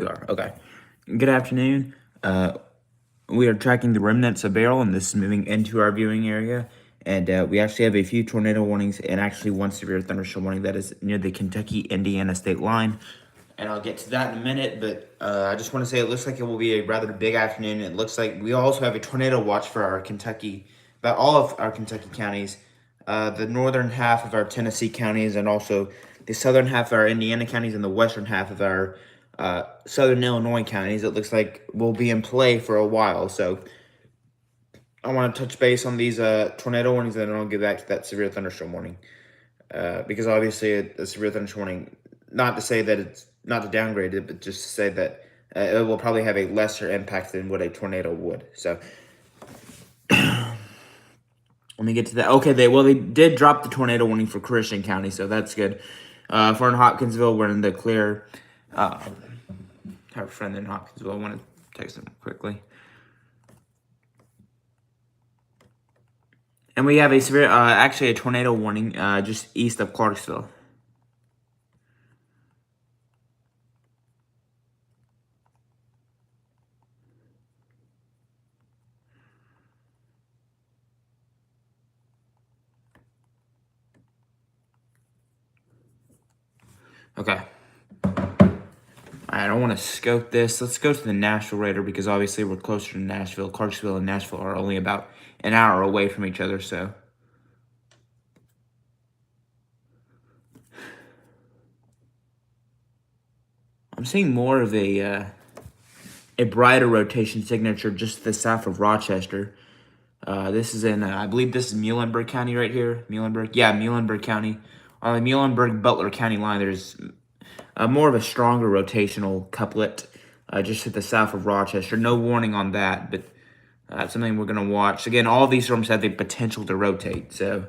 We are. Okay. Good afternoon. We are tracking the remnants of Beryl, and this is moving into our viewing area. And we actually have a few tornado warnings and actually one severe thunderstorm warning that is near the Kentucky-Indiana state line. And I'll get to that in a minute, but I just want to say it looks like it will be a rather big afternoon. It looks like we also have a tornado watch for our Kentucky, about all of our Kentucky counties, the northern half of our Tennessee counties, and also the southern half of our Indiana counties and the western half of our southern Illinois counties. It looks like will be in play for a while. So I want to touch base on these tornado warnings, and then I'll get back to that severe thunderstorm warning. Because obviously a severe thunderstorm warning, not to say that it's not to downgrade it, but just to say that it will probably have a lesser impact than what a tornado would. So let me get to that. Okay, they did drop the tornado warning for Christian County, so that's good. For in Hopkinsville, we're in the clear. Have a friend in Hopkinsville. I want to text him quickly. And we have a severe, actually a tornado warning just east of Clarksville. Okay. I don't want to scope this. Let's go to the Nashville radar because obviously we're closer to Nashville. Clarksville and Nashville are only about an hour away from each other, so. I'm seeing more of a brighter rotation signature just to the south of Rochester. This is in, I believe this is Muhlenberg County right here. Muhlenberg? Yeah, Muhlenberg County. On the Muhlenberg-Butler County line, there's more of a stronger rotational couplet just to the south of Rochester. No warning on that, but that's something we're going to watch. Again, all of these storms have the potential to rotate. So,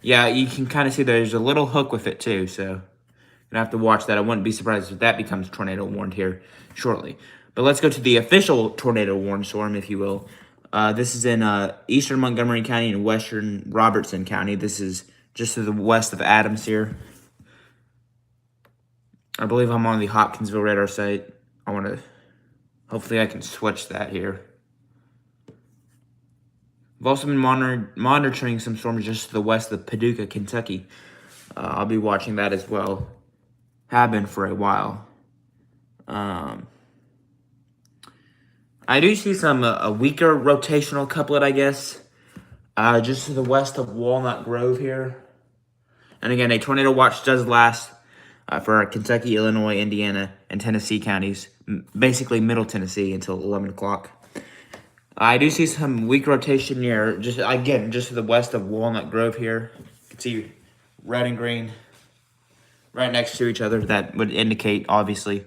yeah, you can kind of see there's a little hook with it, too. So, going to have to watch that. I wouldn't be surprised if that becomes tornado warned here shortly. But let's go to the official tornado warned storm, if you will. This is in eastern Montgomery County and western Robertson County. This is just to the west of Adams here. I believe I'm on the Hopkinsville radar site. Hopefully I can switch that here. I've also been monitoring some storms just to the west of Paducah, Kentucky. I'll be watching that as well. Have been for a while. I do see some a weaker rotational couplet, I guess, just to the west of Walnut Grove here. And again, a tornado watch does last for our Kentucky, Illinois, Indiana, and Tennessee counties, basically Middle Tennessee until 11 o'clock. I do see some weak rotation near, just to the west of Walnut Grove here. You can see red and green right next to each other. That would indicate, obviously,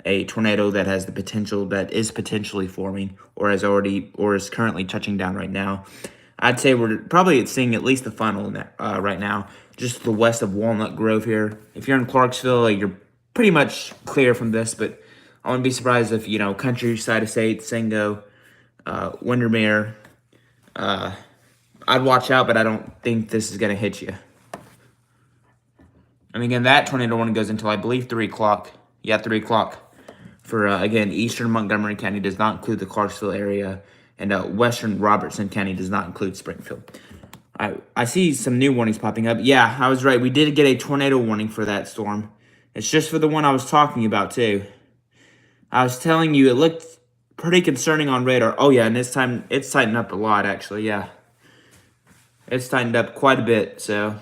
a tornado that has the potential, that is potentially forming, or is currently touching down right now. I'd say we're probably seeing at least the funnel right now, just to the west of Walnut Grove here. If you're in Clarksville, you're pretty much clear from this, but I wouldn't be surprised if, Countryside Estates, Singo, Windermere, I'd watch out, but I don't think this is going to hit you. And again, that tornado warning goes until, I believe, 3 o'clock. Yeah, 3 o'clock. For, again, eastern Montgomery County does not include the Clarksville area, and western Robertson County does not include Springfield. I see some new warnings popping up. Yeah, I was right. We did get a tornado warning for that storm. It's just for the one I was talking about, too. I was telling you, it looked pretty concerning on radar. Oh, yeah, and this time it's tightened up a lot, actually, yeah. It's tightened up quite a bit, so.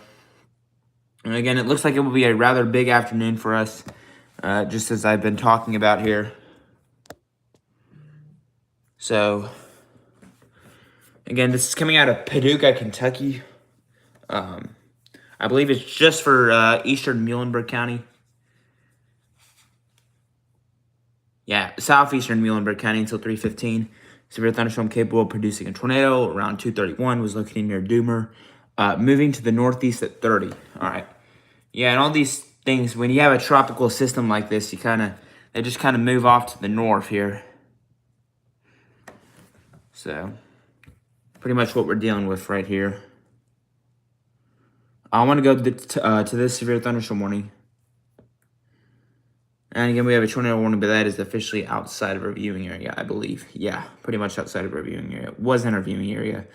And again, it looks like it will be a rather big afternoon for us, just as I've been talking about here. So, again, this is coming out of Paducah, Kentucky. I believe it's just for eastern Muhlenberg County. Yeah, southeastern Muhlenberg County until 3:15. Severe thunderstorm capable of producing a tornado around 2:31 was located near Doomer. Moving to the northeast at 30. All right. Yeah, and all these things, when you have a tropical system like this, they just kind of move off to the north here. So, pretty much what we're dealing with right here. I want to go to this severe thunderstorm warning. And again, we have a tornado warning, but that is officially outside of our viewing area, I believe. Yeah, pretty much outside of our viewing area. It was in our viewing area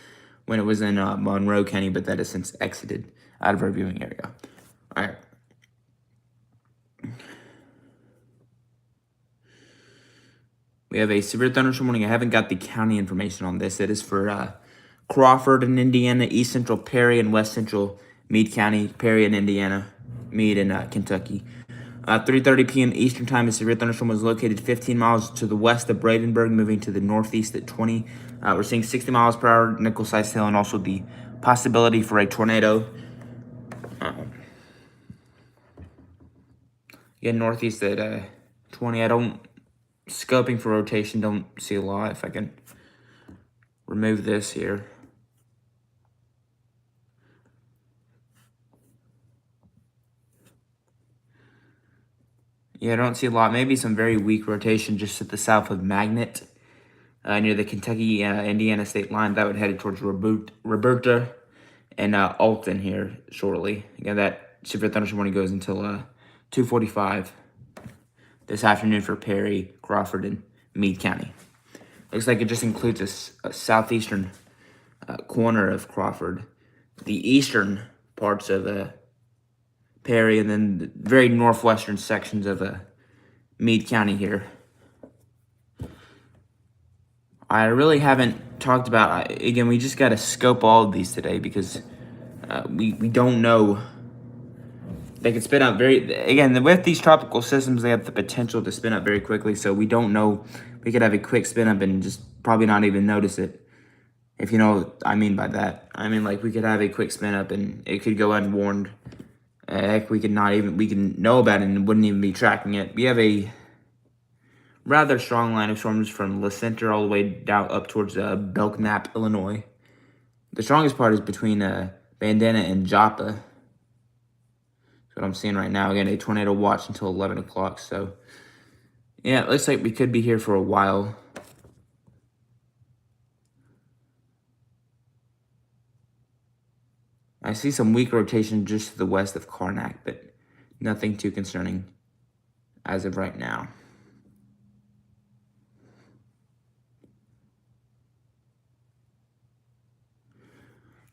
when it was in Monroe County, but that has since exited out of our viewing area. All right. We have a severe thunderstorm warning. I haven't got the county information on this. It is for Crawford in Indiana, East Central Perry, and West Central Meade County, Perry in Indiana, Meade in Kentucky. 3:30 p.m. Eastern Time, a severe thunderstorm was located 15 miles to the west of Bradenburg, moving to the northeast at 20. We're seeing 60 miles per hour nickel-sized hail, and also the possibility for a tornado. Northeast at 20. I don't scoping for rotation. Don't see a lot. If I can remove this here. Yeah, I don't see a lot. Maybe some very weak rotation just to the south of Magnet, near the Kentucky-Indiana state line. That would head towards Roberta and Alton here shortly. Again, that severe thunderstorm warning goes until 2:45 this afternoon for Perry, Crawford, and Meade County. Looks like it just includes a southeastern corner of Crawford, the eastern parts of Perry, and then the very northwestern sections of Meade County here. I really haven't talked about, again, we just got to scope all of these today because we don't know. They can spin up again, with these tropical systems, they have the potential to spin up very quickly, so we don't know. We could have a quick spin up and just probably not even notice it, if you know what I mean by that. I mean, like, we could have a quick spin up and it could go unwarned. Heck, we can know about it and wouldn't even be tracking it. We have a rather strong line of storms from Le Center all the way down up towards Belknap, Illinois. The strongest part is between Bandana and Joppa. That's what I'm seeing right now. Again, a tornado watch until 11 o'clock. So, yeah, it looks like we could be here for a while. I see some weak rotation just to the west of Karnak, but nothing too concerning as of right now.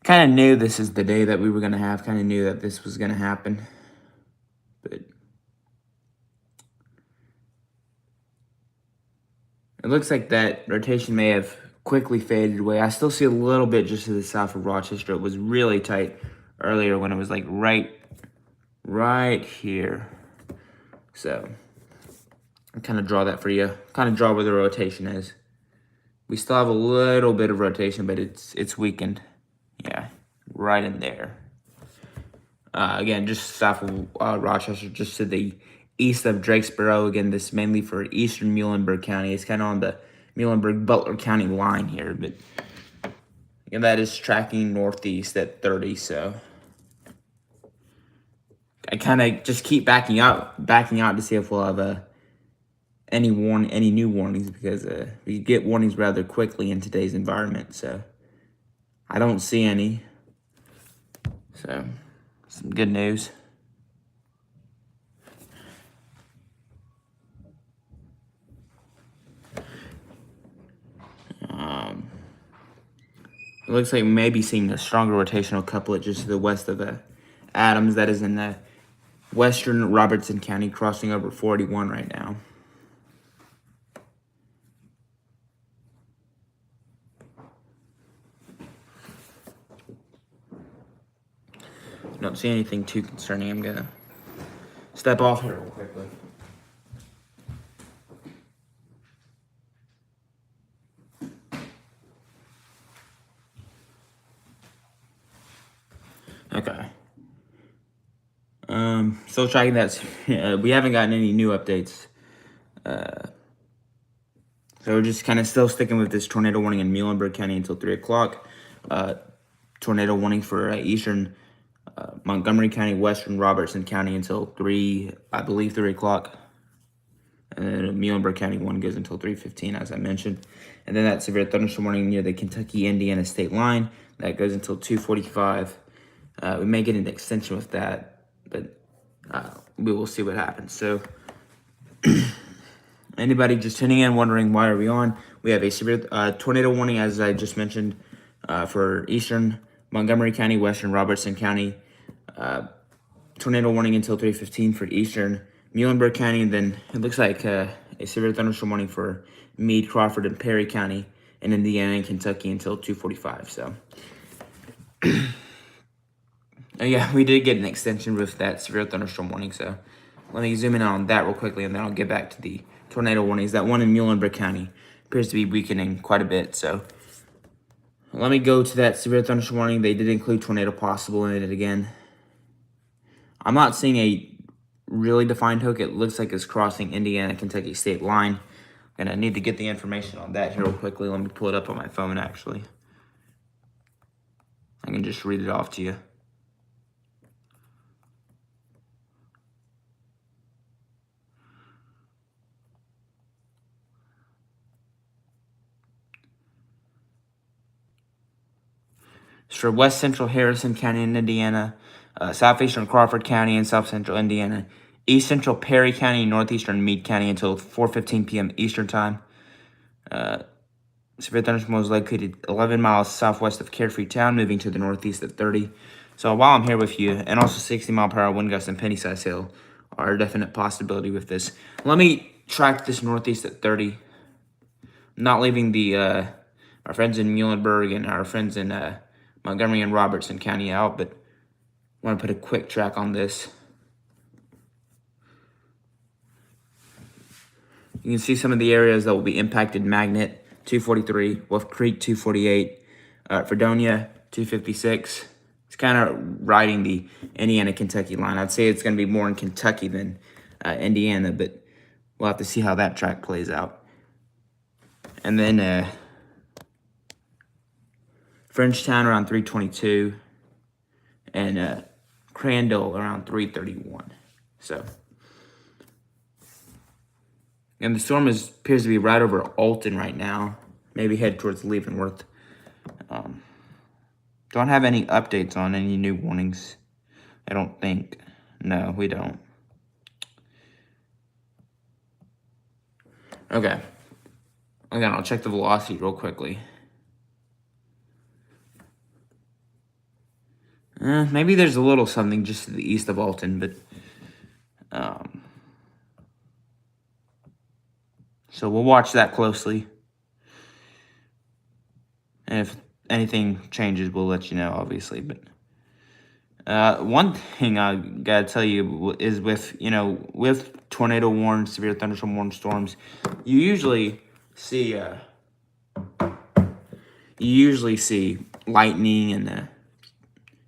Kind of knew this is the day that we were going to have. Kind of knew that this was going to happen. But it looks like that rotation may have quickly faded away. I still see a little bit just to the south of Rochester. It was really tight earlier when it was like right here. So I kind of draw that for you. Kind of draw where the rotation is. We still have a little bit of rotation, but it's weakened. Yeah, right in there. Again, just south of Rochester, just to the east of Drakesboro. Again, this mainly for eastern Muhlenberg County. It's kind of on the Muhlenberg-Butler County line here, but again, that is tracking northeast at 30. So I kind of just keep backing out to see if we'll have any new warnings, because we get warnings rather quickly in today's environment. So I don't see any. So some good news. It looks like we may be seeing a stronger rotational couplet just to the west of Adams. That is in the western Robertson County, crossing over 41 right now. Don't see anything too concerning. I'm gonna step off here real quickly. Okay. Still tracking that. We haven't gotten any new updates. So we're just kind of still sticking with this tornado warning in Muhlenberg County until 3 o'clock. Tornado warning for eastern Montgomery County, western Robertson County until 3 o'clock. And then Muhlenberg County one goes until 3:15, as I mentioned. And then that severe thunderstorm warning near the Kentucky-Indiana state line, that goes until 2:45. We may get an extension with that, but we will see what happens. So Anybody just tuning in wondering why are we on, we have a severe tornado warning, as I just mentioned, for eastern Montgomery County, western Robertson County. Tornado warning until 3:15 for eastern Muhlenberg County, and then it looks like a severe thunderstorm warning for Meade, Crawford, and Perry County in Indiana and Kentucky until 2:45. So, oh yeah, we did get an extension with that severe thunderstorm warning. So, let me zoom in on that real quickly, and then I'll get back to the tornado warnings. That one in Muhlenberg County appears to be weakening quite a bit. So, let me go to that severe thunderstorm warning. They did include tornado possible in it again. I'm not seeing a really defined hook. It looks like it's crossing Indiana-Kentucky state line. And I need to get the information on that here real quickly. Let me pull it up on my phone, actually. I can just read it off to you. It's for west central Harrison County in Indiana, southeastern Crawford County and south central Indiana, east central Perry County, northeastern Meade County until 4:15 p.m. Eastern Time. Severe thunderstorm was located 11 miles southwest of Carefree Town, moving to the northeast at 30. So while I'm here with you, and also 60-mile-per-hour wind gusts and penny-size hail are a definite possibility with this. Let me track this northeast at 30. I'm not leaving the our friends in Muhlenberg and our friends in Montgomery and Robertson County out, but I want to put a quick track on this. You can see some of the areas that will be impacted: Magnet 243, Wolf Creek 248, Fredonia 256. It's kind of riding the Indiana-Kentucky line. I'd say it's going to be more in Kentucky than Indiana, but we'll have to see how that track plays out. And then Frenchtown around 322, and Crandall around 331. So, and the storm appears to be right over Alton right now. Maybe head towards Leavenworth. Don't have any updates on any new warnings. I don't think. No, we don't. Okay. Again, I'll check the velocity real quickly. Maybe there's a little something just to the east of Alton, but so we'll watch that closely. And if anything changes, we'll let you know, obviously. But one thing I gotta tell you is with tornado warned, severe thunderstorm warned storms, you usually see lightning, and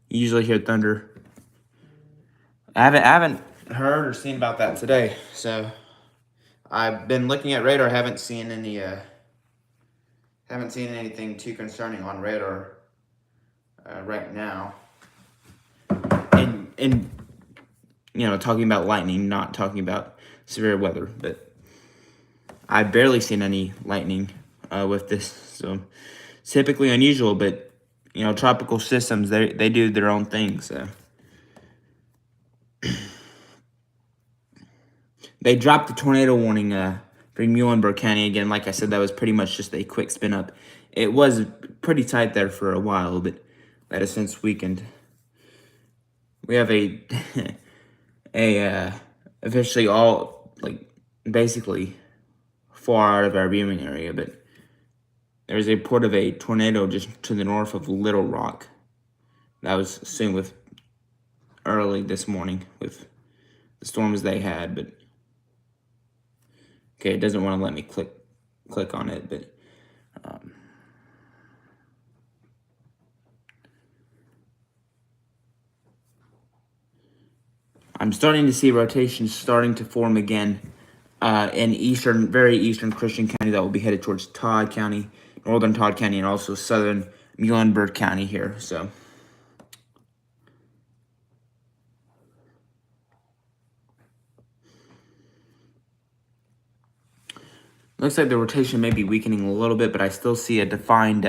you usually hear thunder. I haven't heard or seen about that today, so I've been looking at radar. Haven't seen anything too concerning on radar right now. And talking about lightning, not talking about severe weather, but I've barely seen any lightning with this, so it's typically unusual. But tropical systems, they do their own thing. So they dropped the tornado warning for Muhlenberg County again. Like I said, that was pretty much just a quick spin up. It was pretty tight there for a while, but that has since weakened. We have officially all, basically far out of our viewing area, but there's a report of a tornado just to the north of Little Rock. That was seen with early this morning with the storms they had, but okay, it doesn't want to let me click on it, but I'm starting to see rotations starting to form again in very eastern Christian County that will be headed towards Todd County, northern Todd County, and also southern Muhlenberg County here. So looks like the rotation may be weakening a little bit, but I still see a defined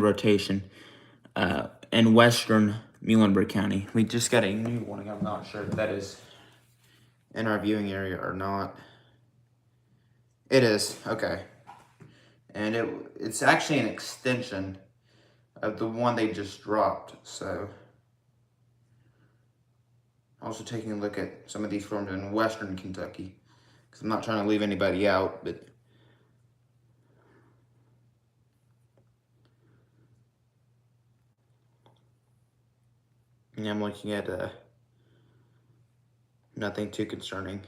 rotation in western Muhlenberg County. We just got a new warning. I'm not sure if that is in our viewing area or not. It is, okay. And it's actually an extension of the one they just dropped, so. Also taking a look at some of these storms in western Kentucky, because I'm not trying to leave anybody out, but. And I'm looking at nothing too concerning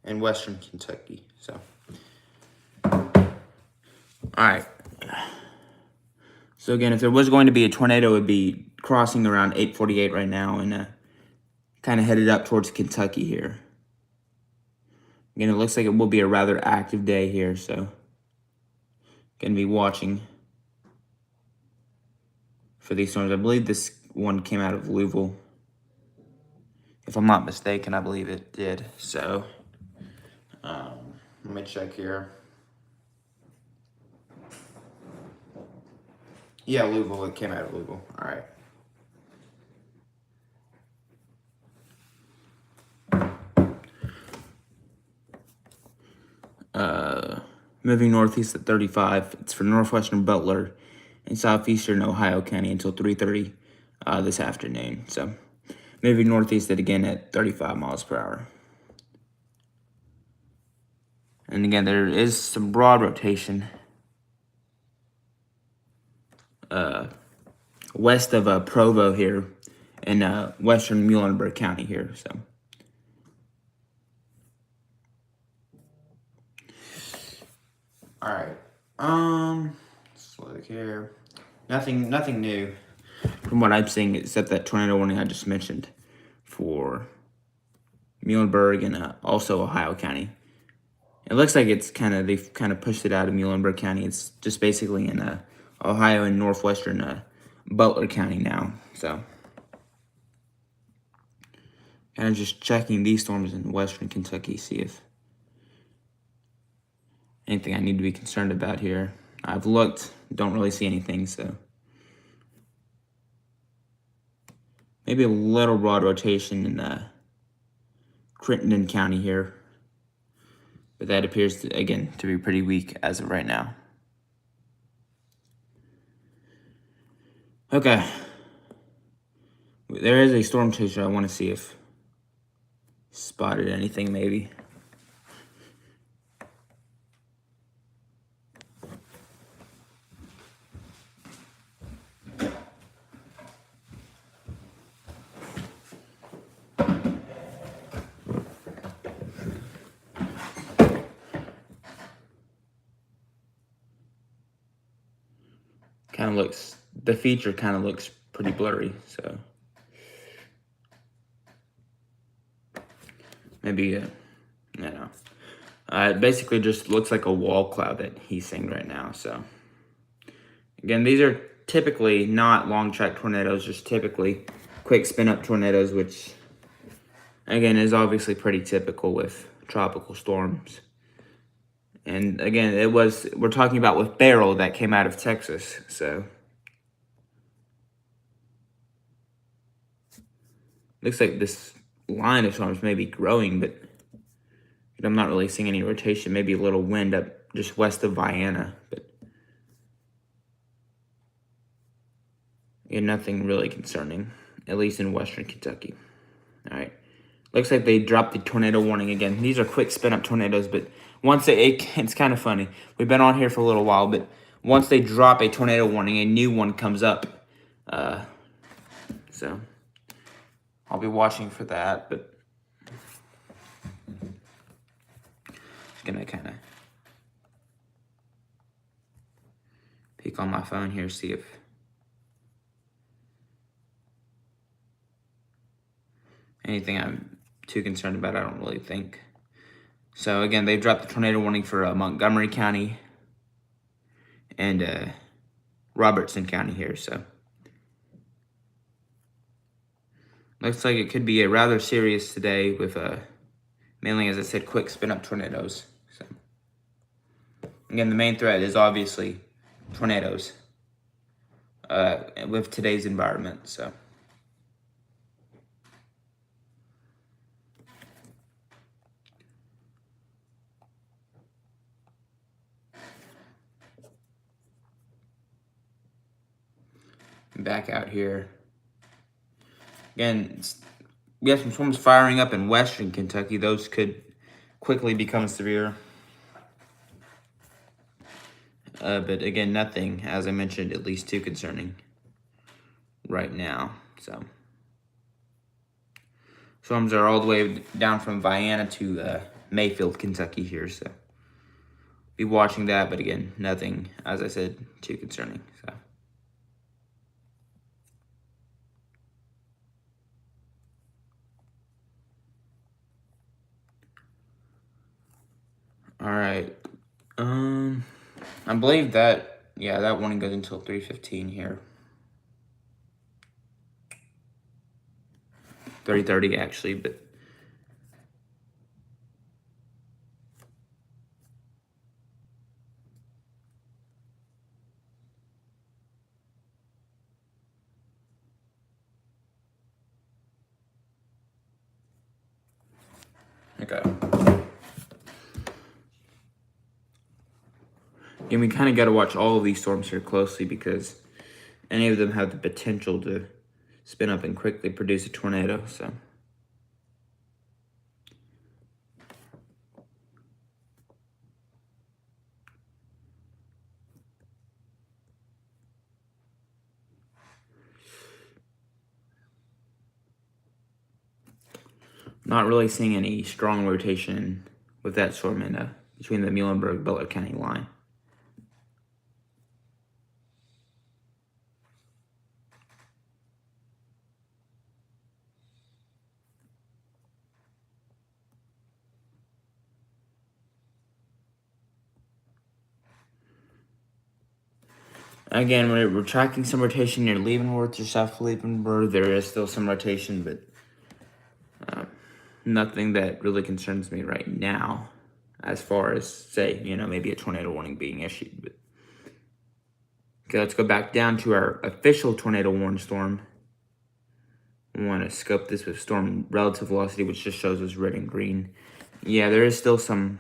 in western Kentucky, so. Alright. So again, if there was going to be a tornado, it would be crossing around 8:48 right now and kind of headed up towards Kentucky here. Again, it looks like it will be a rather active day here, so going to be watching for these storms. I believe this one came out of Louisville. If I'm not mistaken, I believe it did. So, let me check here. Yeah, Louisville. It came out of Louisville. All right. Moving northeast at 35. It's for northwestern Butler and southeastern Ohio County until 3:30 this afternoon. So, moving northeast again at 35 miles per hour. And again, there is some broad rotation west of Provo here in western Muhlenberg County here. So, all right. Let's look here. Nothing new from what I'm seeing except that tornado warning I just mentioned for Muhlenberg and also Ohio County. It looks like they've kind of pushed it out of Muhlenberg County. It's just basically in Ohio and northwestern Butler County now. So, kind of just checking these storms in western Kentucky, see if anything I need to be concerned about here. I've looked, don't really see anything, so. Maybe a little broad rotation in Crittenden County here. But that appears, again, to be pretty weak as of right now. Okay. There is a storm chaser. I want to see if spotted anything, maybe. The feature kind of looks pretty blurry, so. Maybe, I don't know. It basically just looks like a wall cloud that he's seeing right now, so. Again, these are typically not long track tornadoes, just typically quick spin up tornadoes, which, again, is obviously pretty typical with tropical storms. And again, we're talking about with Beryl that came out of Texas, so. Looks like this line of storms may be growing, but I'm not really seeing any rotation. Maybe a little wind up just west of Vienna, but yeah, nothing really concerning, at least in western Kentucky. All right. Looks like they dropped the tornado warning again. These are quick spin-up tornadoes, but once it's kind of funny. We've been on here for a little while, but once they drop a tornado warning, a new one comes up. So I'll be watching for that, but gonna kind of peek on my phone here, see if anything I'm too concerned about. I don't really think. So again, they dropped the tornado warning for Montgomery County and Robertson County here, so. Looks like it could be a rather serious today with, mainly, as I said, quick spin-up tornadoes. So, again, the main threat is obviously tornadoes with today's environment, so. Back out here. Again, we have some storms firing up in western Kentucky. Those could quickly become severe. But again, nothing, as I mentioned, at least too concerning right now. So storms are all the way down from Vienna to Mayfield, Kentucky here. So be watching that. But again, nothing, as I said, too concerning. So. All right. I believe that, yeah, that warning goes until 3:15 here. 3:30 actually, but okay. And we kind of got to watch all of these storms here closely because any of them have the potential to spin up and quickly produce a tornado. So. Not really seeing any strong rotation with that storm in between the Muhlenberg-Butler County line. Again, we're tracking some rotation near Leavenworth or South Leavenworth. There is still some rotation, but nothing that really concerns me right now as far as, say, maybe a tornado warning being issued. But okay, let's go back down to our official tornado warning storm. We want to scope this with storm relative velocity, which just shows us red and green. Yeah, there is still some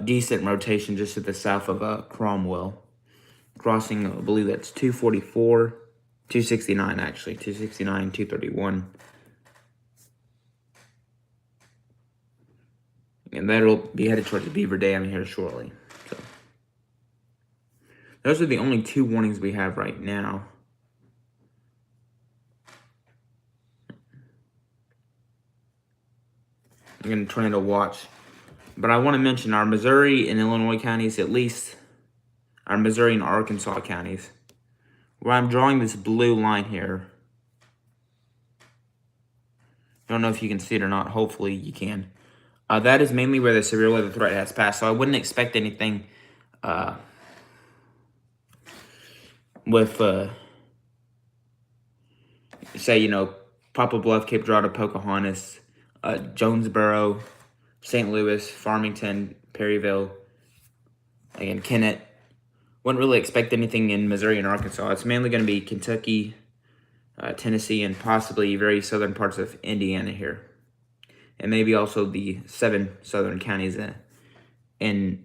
decent rotation just to the south of Cromwell. Crossing, I believe that's 244, 269 actually, 269, 231. And that'll be headed towards the Beaver Dam here shortly. So those are the only two warnings we have right now. I'm going to tornado watch. But I want to mention our Missouri and Illinois counties, at least our Missouri and Arkansas counties, where I'm drawing this blue line here. I don't know if you can see it or not. Hopefully you can. That is mainly where the severe weather threat has passed. So I wouldn't expect anything with, say, Poplar Bluff, Cape Girardeau, Pocahontas, Jonesboro, St. Louis, Farmington, Perryville, again, Kennett. Wouldn't really expect anything in Missouri and Arkansas. It's mainly going to be Kentucky, Tennessee, and possibly very southern parts of Indiana here. And maybe also the 7 southern counties in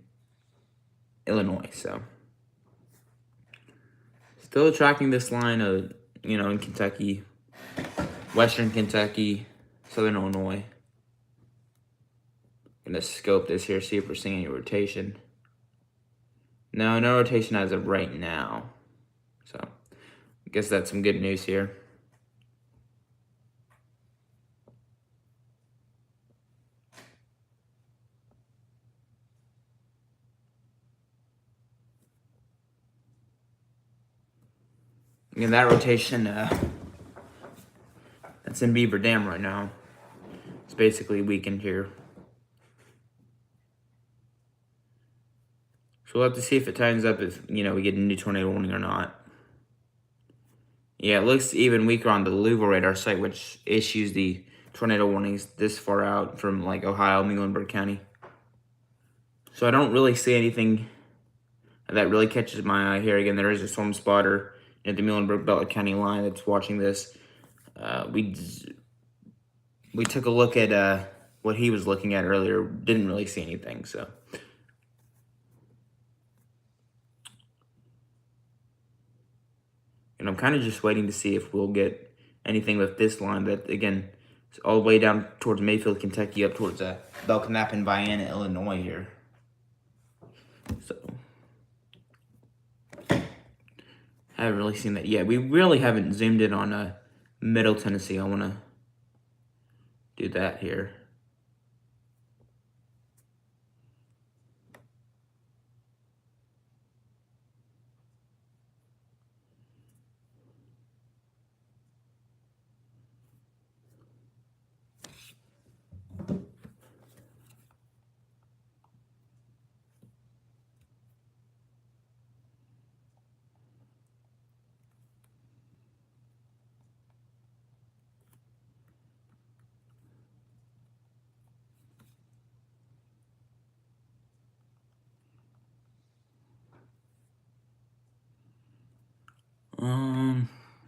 Illinois. So, still tracking this line of, in Kentucky, western Kentucky, southern Illinois. Gonna scope this here, see if we're seeing any rotation. No rotation as of right now. So, I guess that's some good news here. And that rotation, that's in Beaver Dam right now. It's basically weakened here. So we'll have to see if it tightens up if, we get a new tornado warning or not. Yeah, it looks even weaker on the Louisville radar site, which issues the tornado warnings this far out from, like, Ohio, Muhlenberg County. So I don't really see anything that really catches my eye here. Again, there is a storm spotter at the Muhlenberg-Butler County line that's watching this. We took a look at what he was looking at earlier. Didn't really see anything, so. And I'm kind of just waiting to see if we'll get anything with this line that, again, is all the way down towards Mayfield, Kentucky, up towards Belknap and Vienna, Illinois here. So, haven't really seen that yet. We really haven't zoomed in on Middle Tennessee. I want to do that here.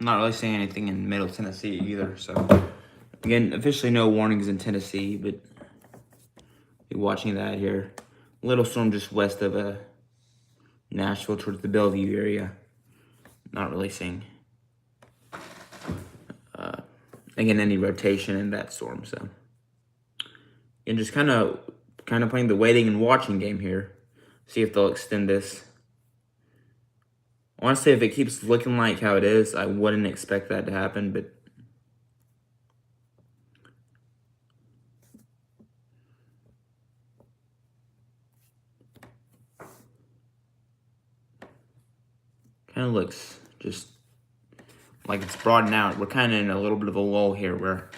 Not really seeing anything in Middle Tennessee either. So, again, officially no warnings in Tennessee, but be watching that here. Little storm just west of Nashville towards the Bellevue area. Not really seeing, again, any rotation in that storm. So, and just kind of playing the waiting and watching game here. See if they'll extend this. Honestly, if it keeps looking like how it is, I wouldn't expect that to happen, but kind of looks just like it's broadened out. We're kind of in a little bit of a lull here where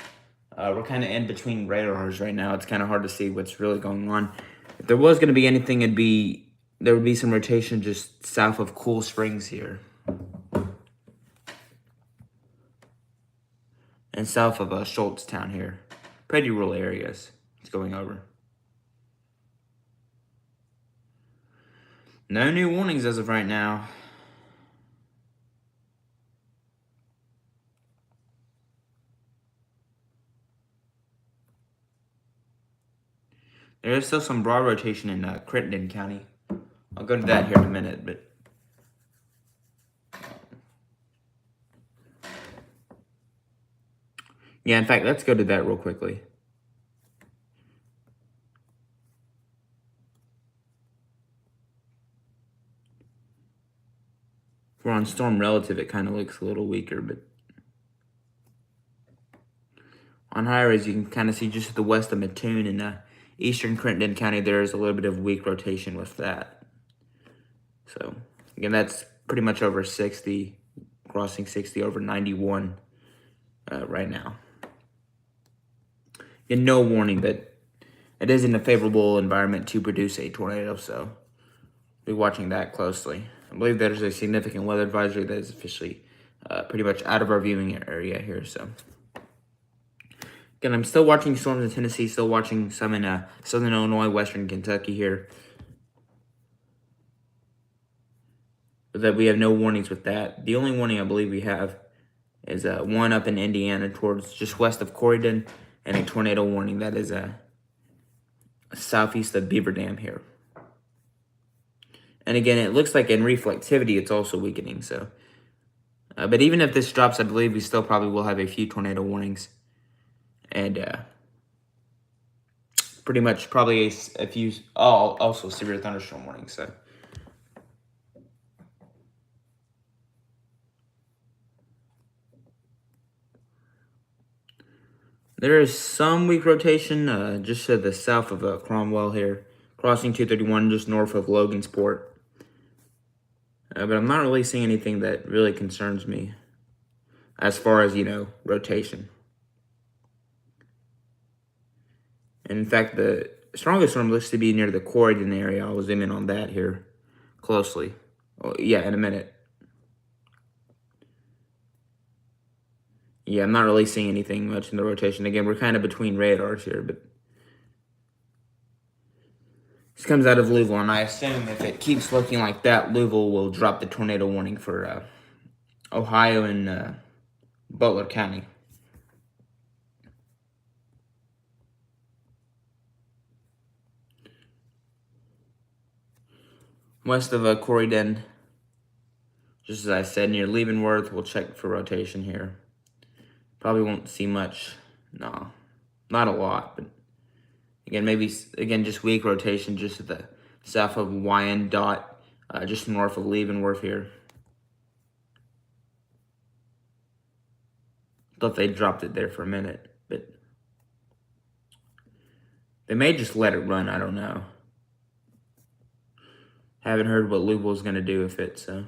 we're kind of in between radars right now. It's kind of hard to see what's really going on. If there was going to be anything, there would be some rotation just south of Cool Springs here. And south of Schultztown here. Pretty rural areas it's going over. No new warnings as of right now. There is still some broad rotation in Crittenden County. I'll go to that here in a minute, but yeah, in fact, let's go to that real quickly. If we're on storm relative, it kind of looks a little weaker, but on high res, you can kind of see just to the west of Mattoon and eastern Crittenden County, there is a little bit of weak rotation with that. So, again, that's pretty much over 60, crossing 60 over 91 right now. And no warning that it isn't a favorable environment to produce a tornado, so be watching that closely. I believe there's a significant weather advisory that is officially pretty much out of our viewing area here, so. Again, I'm still watching storms in Tennessee, still watching some in southern Illinois, western Kentucky here. But that we have no warnings with that. The only warning I believe we have is one up in Indiana towards just west of Corydon, and a tornado warning that is southeast of Beaver Dam here. And again, it looks like in reflectivity, it's also weakening. So, but even if this drops, I believe we still probably will have a few tornado warnings. And pretty much probably a few, also severe thunderstorm warnings. So, there is some weak rotation just to the south of Cromwell here, crossing 231 just north of Logansport. But I'm not really seeing anything that really concerns me as far as, rotation. And in fact, the strongest storm looks to be near the Corydon area. I'll zoom in on that here closely. Oh, yeah, in a minute. Yeah, I'm not really seeing anything much in the rotation. Again, we're kind of between radars here, but this comes out of Louisville, and I assume if it keeps looking like that, Louisville will drop the tornado warning for Ohio and Butler County. West of Corydon, Just as I said, near Leavenworth, we'll check for rotation here. Probably won't see much. No, not a lot, but again, maybe, again, just weak rotation just at the south of Wyandotte, just north of Leavenworth here. Thought they dropped it there for a minute, but they may just let it run. I don't know. Haven't heard what Louisville's going to do with it, so.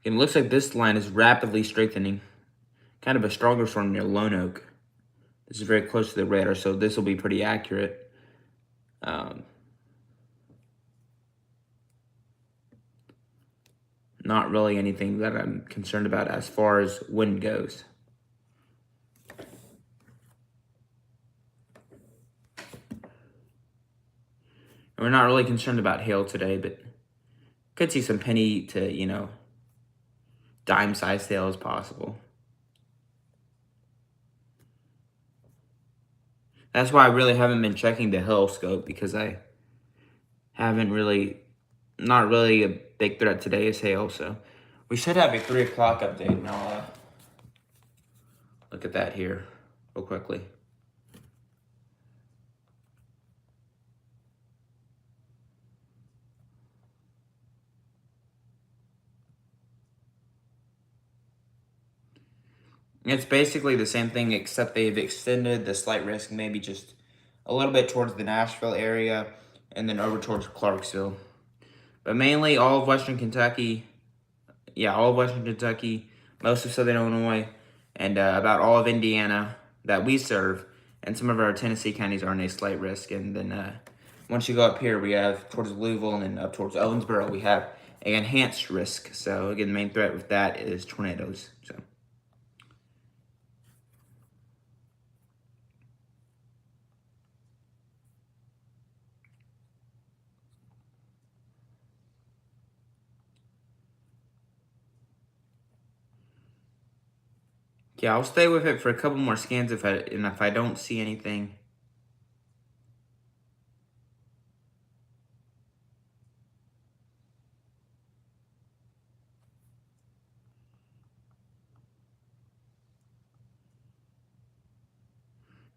It looks like this line is rapidly strengthening. Kind of a stronger storm near Lone Oak. This is very close to the radar, so this will be pretty accurate. Not really anything that I'm concerned about as far as wind goes. And we're not really concerned about hail today, but could see some penny to, dime-sized hail as possible. That's why I really haven't been checking the hail scope, because I haven't really, not really a big threat today is hail, so we should have a 3 o'clock update, and I'll look at that here real quickly. It's basically the same thing, except they've extended the slight risk maybe just a little bit towards the Nashville area and then over towards Clarksville. But mainly all of Western Kentucky, most of Southern Illinois, and about all of Indiana that we serve, and some of our Tennessee counties are in a slight risk. And then once you go up here, we have towards Louisville and then up towards Owensboro, we have an enhanced risk. So again, the main threat with that is tornadoes. So. Yeah, I'll stay with it for a couple more scans if I don't see anything.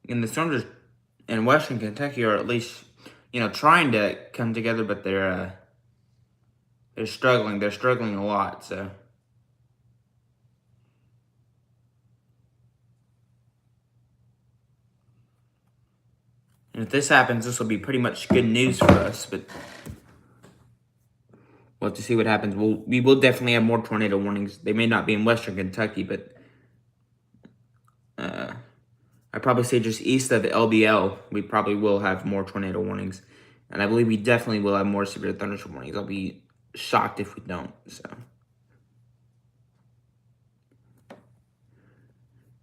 And the storms in Western Kentucky are at least, trying to come together, but they're struggling. They're struggling a lot, so. And if this happens, this will be pretty much good news for us, but we'll have to see what happens. We will definitely have more tornado warnings. They may not be in Western Kentucky, but I'd probably say just east of the LBL, we probably will have more tornado warnings. And I believe we definitely will have more severe thunderstorm warnings. I'll be shocked if we don't, so.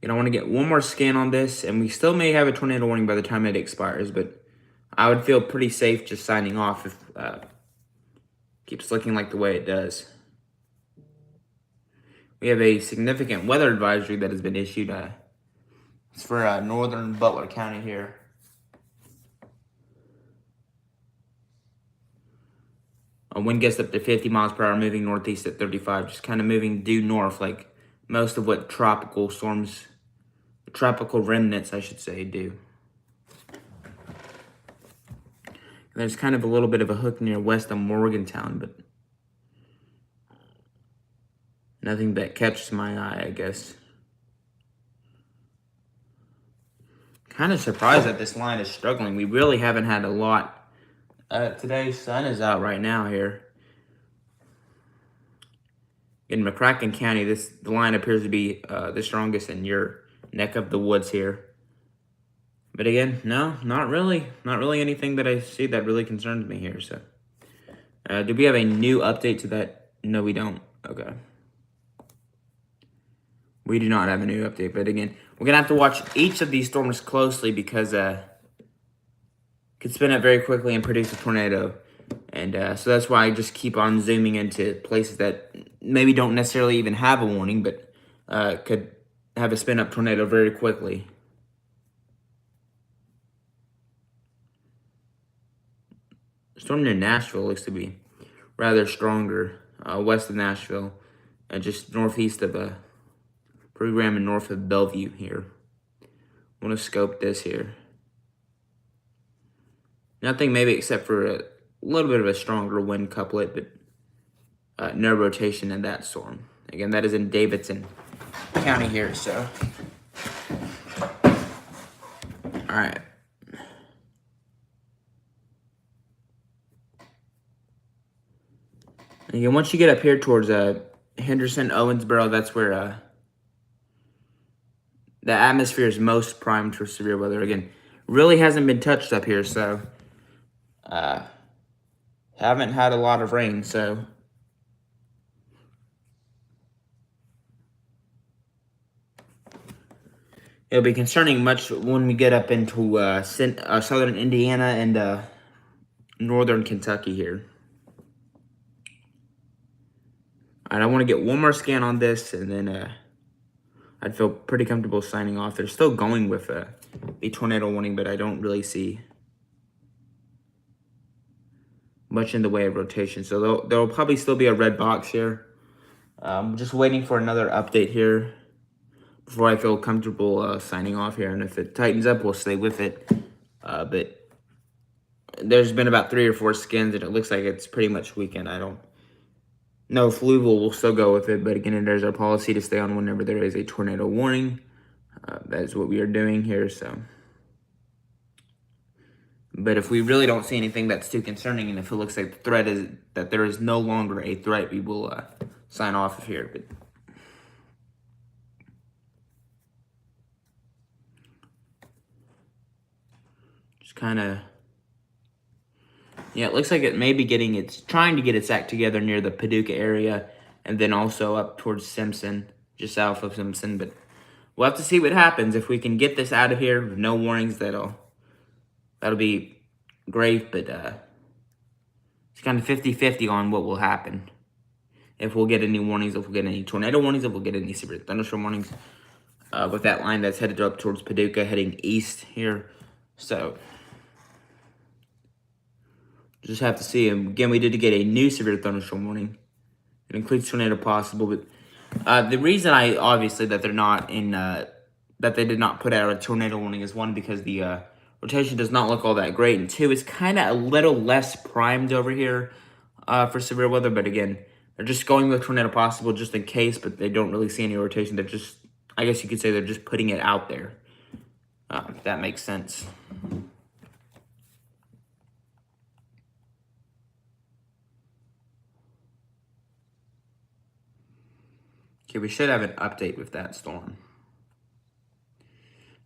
I want to get one more scan on this, and we still may have a tornado warning by the time it expires, but I would feel pretty safe just signing off if keeps looking like the way it does. We have a significant weather advisory that has been issued. It's for northern Butler County here. A wind gets up to 50 miles per hour, moving northeast at 35, just kind of moving due north, like most of what tropical storms, tropical remnants, I should say, do. And there's kind of a little bit of a hook near west of Morgantown, but nothing that catches my eye, I guess. Kind of surprised that this line is struggling. We really haven't had a lot. Today's sun is out right now here. In McCracken County, the line appears to be the strongest in your neck of the woods here. But again, no, not really. Not really anything that I see that really concerns me here. So, do we have a new update to that? No, we don't. Okay. We do not have a new update. But again, we're going to have to watch each of these storms closely because could spin up very quickly and produce a tornado. And so that's why I just keep on zooming into places that maybe don't necessarily even have a warning, but could have a spin-up tornado very quickly. Storm near Nashville looks to be rather stronger. west of Nashville, and just northeast of Peru Graham and north of Bellevue here. I want to scope this here. Nothing maybe except for a little bit of a stronger wind couplet, but no rotation in that storm. Again, that is in Davidson County here, so. All right. Again, once you get up here towards Henderson, Owensboro, that's where the atmosphere is most primed for severe weather. Again, really hasn't been touched up here, so haven't had a lot of rain, so it'll be concerning much when we get up into southern Indiana and northern Kentucky here. All right, I want to get one more scan on this, and then I'd feel pretty comfortable signing off. They're still going with the tornado warning, but I don't really see much in the way of rotation. So there'll probably still be a red box here. I'm just waiting for another update here before I feel comfortable signing off here. And if it tightens up, we'll stay with it. But there's been about 3 or 4 skins, and it looks like it's pretty much weakened. I don't know if Louisville will still go with it, but again, there's our policy to stay on whenever there is a tornado warning. That is what we are doing here, so. But if we really don't see anything that's too concerning, and if it looks like the threat is that there is no longer a threat, we will sign off of here. But just kind of, yeah, it looks like it may be trying to get its act together near the Paducah area, and then also up towards Simpson, just south of Simpson. But we'll have to see what happens. If we can get this out of here with no warnings, that'll be great. But it's kind of 50-50 on what will happen. If we'll get any warnings, if we'll get any tornado warnings, if we'll get any severe thunderstorm warnings. With that line that's headed up towards Paducah, heading east here. So just have to see. And again, we did get a new severe thunderstorm warning. It includes tornado possible, but the reason obviously that they're not in that they did not put out a tornado warning is, one, because the rotation does not look all that great, and 2, it's kind of a little less primed over here for severe weather. But again, they're just going with tornado possible just in case, but they don't really see any rotation. They're just, I guess you could say, they're just putting it out there. If that makes sense. Okay, we should have an update with that storm.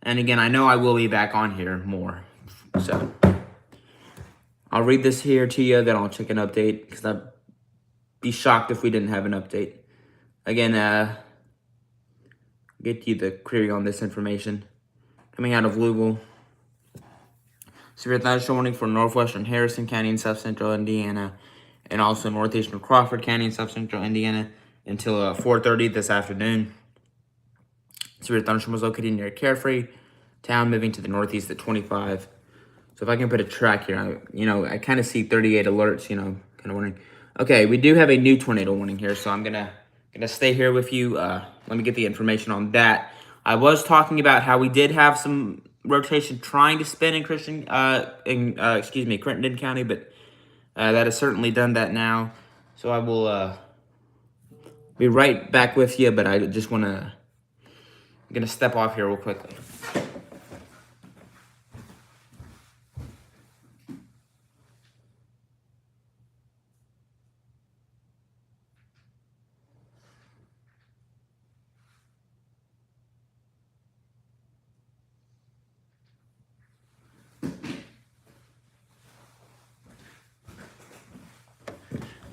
And again, I know I will be back on here more. So I'll read this here to you, then I'll check an update, because I'd be shocked if we didn't have an update. Again, get you the query on this information. Coming out of Louisville. Severe thunderstorm warning for northwestern Harrison County and south central Indiana, and also northeastern Crawford County and south central Indiana until 4:30 this afternoon. Severe thunderstorm was located near Carefree town, moving to the northeast at 25. So if I can put a track here, I kind of see 38 alerts, kind of warning. Okay, we do have a new tornado warning here, so I'm gonna stay here with you. Let me get the information on that. I was talking about how we did have some rotation trying to spin in Crittenden County, but that has certainly done that now. So I will be right back with you, but I just I'm gonna step off here real quickly.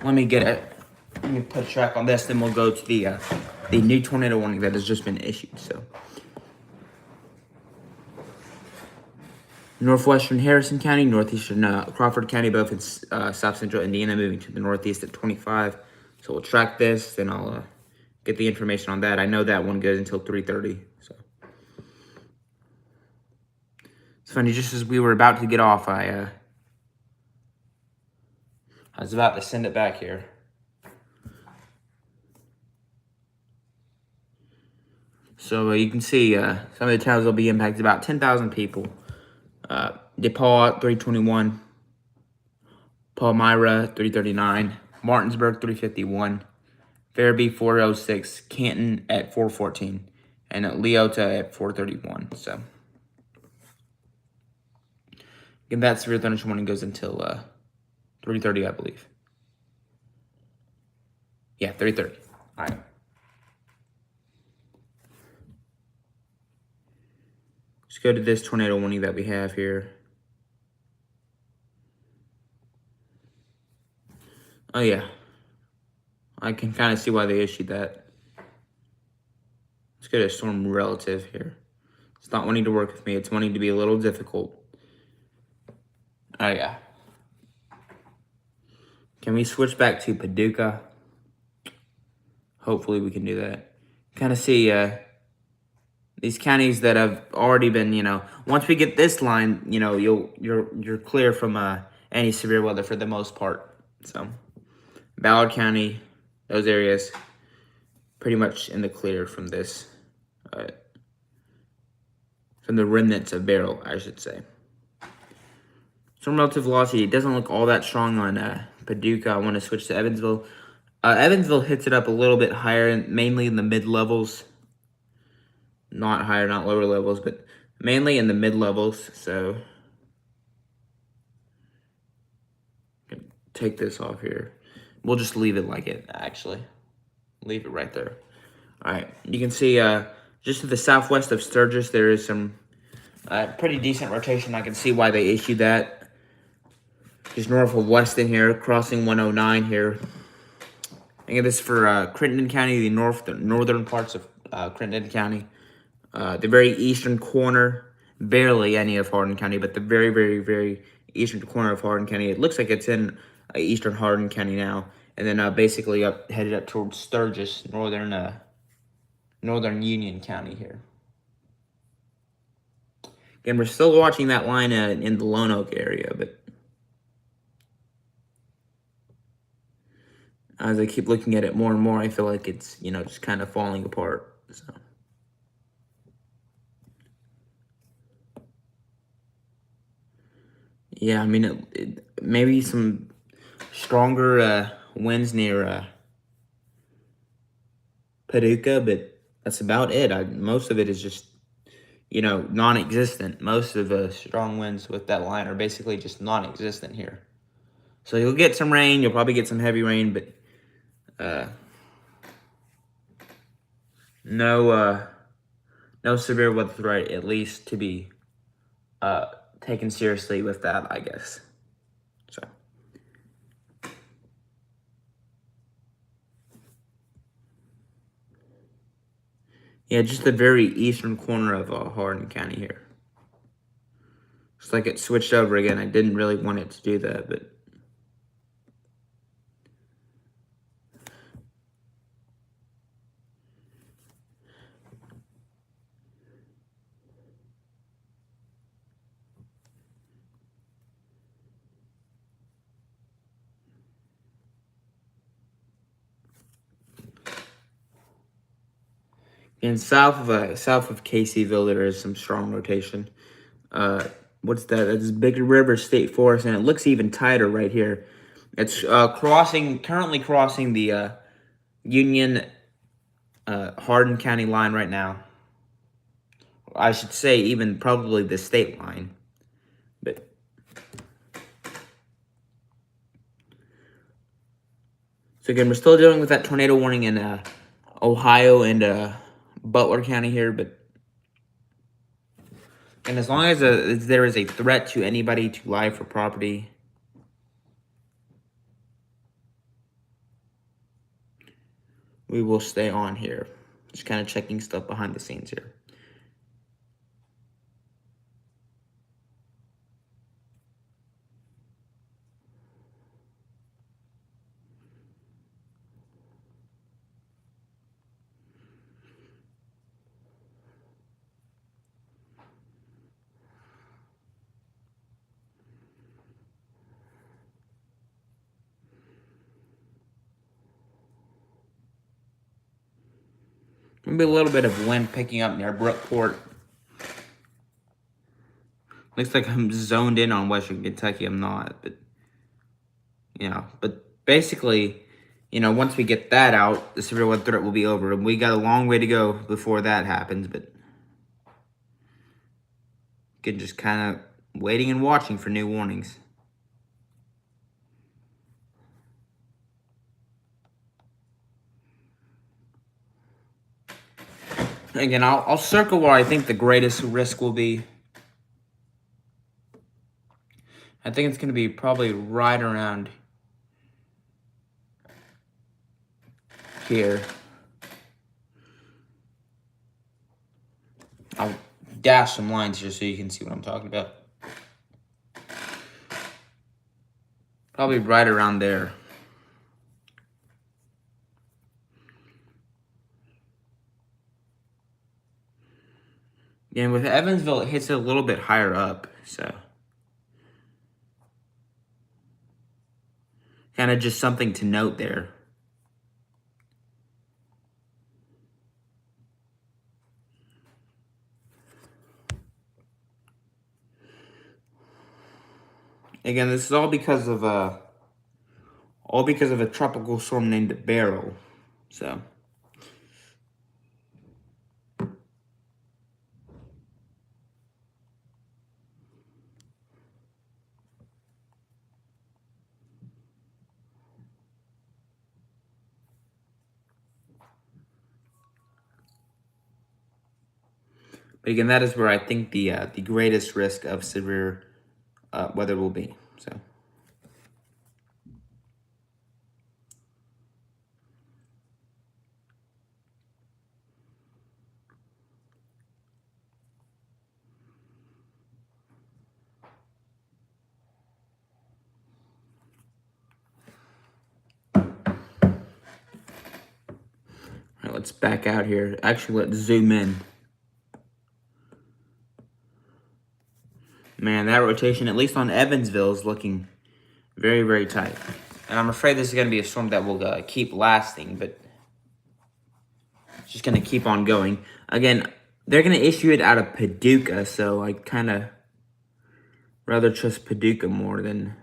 Let me put a track on this, then we'll go to the new tornado warning that has just been issued. So, northwestern Harrison County, northeastern Crawford County, both in south central Indiana, moving to the northeast at 25. So we'll track this, then I'll get the information on that. I know that one goes until 3:30. So it's funny, just as we were about to get off, I was about to send it back here. So you can see some of the towns will be impacted. About 10,000 people. DePaul 321, Palmyra 339, Martinsburg 351, Fairby 406, Canton at 414, and Leota at 431. So again, that severe thunderstorm warning goes until 3:30, I believe. Yeah, 3:30. All right. Let's go to this tornado warning that we have here. Oh yeah, I can kind of see why they issued that. Let's go to storm relative here. It's not wanting to work with me. It's wanting to be a little difficult. Oh yeah. Can we switch back to Paducah? Hopefully we can do that. Kind of see these counties that have already been, once we get this line, you're clear from any severe weather for the most part. So Ballard County, those areas, pretty much in the clear from this, from the remnants of Beryl, I should say. Storm relative velocity, it doesn't look all that strong on Paducah. I want to switch to Evansville. Evansville hits it up a little bit higher, mainly in the mid-levels. Not higher, not lower levels, but mainly in the mid-levels. So take this off here. We'll just leave it like it, actually. Leave it right there. All right, you can see just to the southwest of Sturgis, there is some pretty decent rotation. I can see why they issued that. Just north of Weston here, crossing 109 here. Again, this is for Crittenden County, the northern parts of Crittenden County. The very eastern corner, barely any of Hardin County, but the very, very, very eastern corner of Hardin County. It looks like it's in eastern Hardin County now. And then basically headed up towards Sturgis, northern Union County here. Again, we're still watching that line in the Lone Oak area, but as I keep looking at it more and more, I feel like it's, just kind of falling apart. So. Yeah, I mean, maybe some stronger winds near Paducah, but that's about it. Most of it is just, non-existent. Most of the strong winds with that line are basically just non-existent here. So you'll get some rain. You'll probably get some heavy rain, but no severe weather threat, at least to be taken seriously with that, I guess. So. Yeah, just the very eastern corner of Hardin County here. It's like it switched over again. I didn't really want it to do that, but... And south of Caseyville, there is some strong rotation. What's that? That's Big River State Forest, and it looks even tighter right here. It's currently crossing the Union Hardin County line right now. I should say even probably the state line. But so again, we're still dealing with that tornado warning in Ohio and Butler County here, but and as long as there is a threat to anybody to life or property, we will stay on here. Just kind of checking stuff behind the scenes here. Maybe a little bit of wind picking up near Brookport. Looks like I'm zoned in on Western Kentucky. I'm not, but but basically, once we get that out, the severe weather threat will be over, and we got a long way to go before that happens. But you can just kind of waiting and watching for new warnings. Again, I'll circle where I think the greatest risk will be. I think it's going to be probably right around here. I'll dash some lines here so you can see what I'm talking about. Probably right around there. And with Evansville, it hits it a little bit higher up, so kind of just something to note there. Again, this is all because of a tropical storm named Beryl. So but again, that is where I think the greatest risk of severe weather will be. So. All right, let's back out here. Actually, let's zoom in. Man, that rotation, at least on Evansville, is looking very, very tight. And I'm afraid this is going to be a storm that will keep lasting, but it's just going to keep on going. Again, they're going to issue it out of Paducah, so I kind of rather trust Paducah more than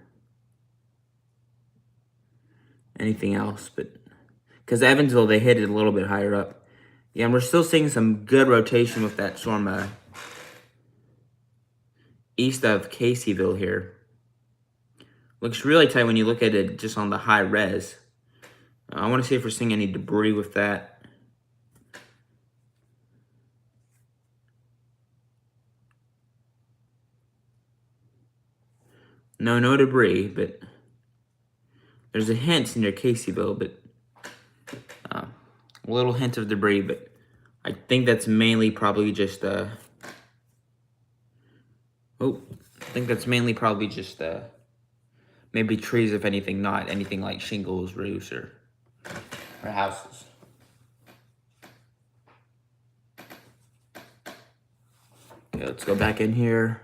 anything else. But because Evansville, they hit it a little bit higher up. Yeah, and we're still seeing some good rotation with that storm east of Caseyville here. Looks really tight when you look at it just on the high res. I want to see if we're seeing any debris with that. No debris, but there's a hint near Caseyville, but a little hint of debris, but I think that's mainly probably just maybe trees, if anything, not anything like shingles, roofs, or houses. Okay, let's go back in here.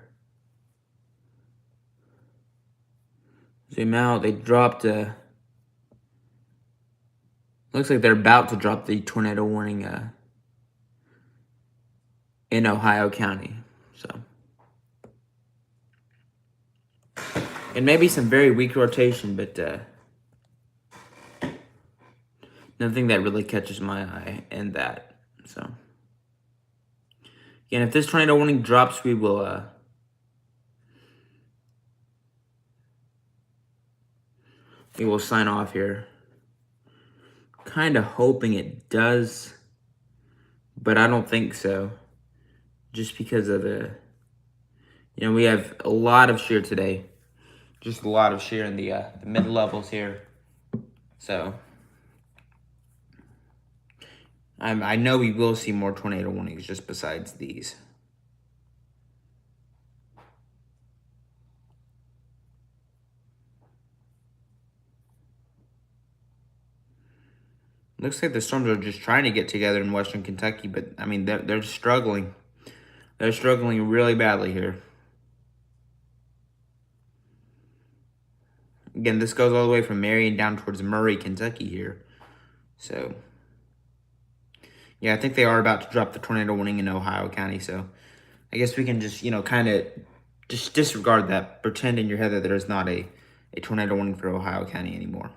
Zoom out. They dropped looks like they're about to drop the tornado warning in Ohio County. So, and maybe some very weak rotation, but nothing that really catches my eye in that. So, again, if this tornado warning drops, we will sign off here. Kind of hoping it does, but I don't think so. Just because of we have a lot of shear today. Just a lot of shear in the mid levels here. So I know we will see more tornado warnings just besides these. Looks like the storms are just trying to get together in Western Kentucky, but I mean they're struggling. They're struggling really badly here. Again, this goes all the way from Marion down towards Murray, Kentucky here. So, Yeah, I think they are about to drop the tornado warning in Ohio County, so I guess we can just, kind of just disregard that. Pretend in your head that there's not a tornado warning for Ohio County anymore.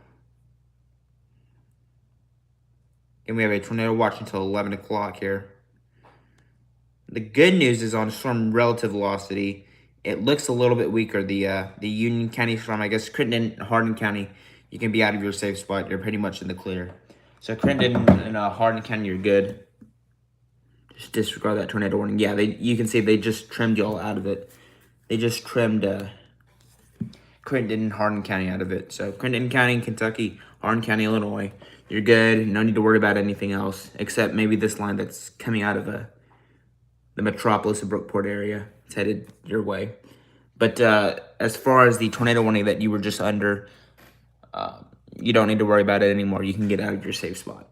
And we have a tornado watch until 11 o'clock here. The good news is on storm relative velocity, it looks a little bit weaker. The Union County storm, I guess Crittenden and Hardin County, you can be out of your safe spot. You're pretty much in the clear. So Crittenden and Hardin County, you're good. Just disregard that tornado warning. Yeah, you can see they just trimmed y'all out of it. They just trimmed Crittenden and Hardin County out of it. So Crittenden County, Kentucky, Hardin County, Illinois, you're good. No need to worry about anything else except maybe this line that's coming out of the metropolis of Brookport area. It's headed your way. But as far as the tornado warning that you were just under, you don't need to worry about it anymore. You can get out of your safe spot.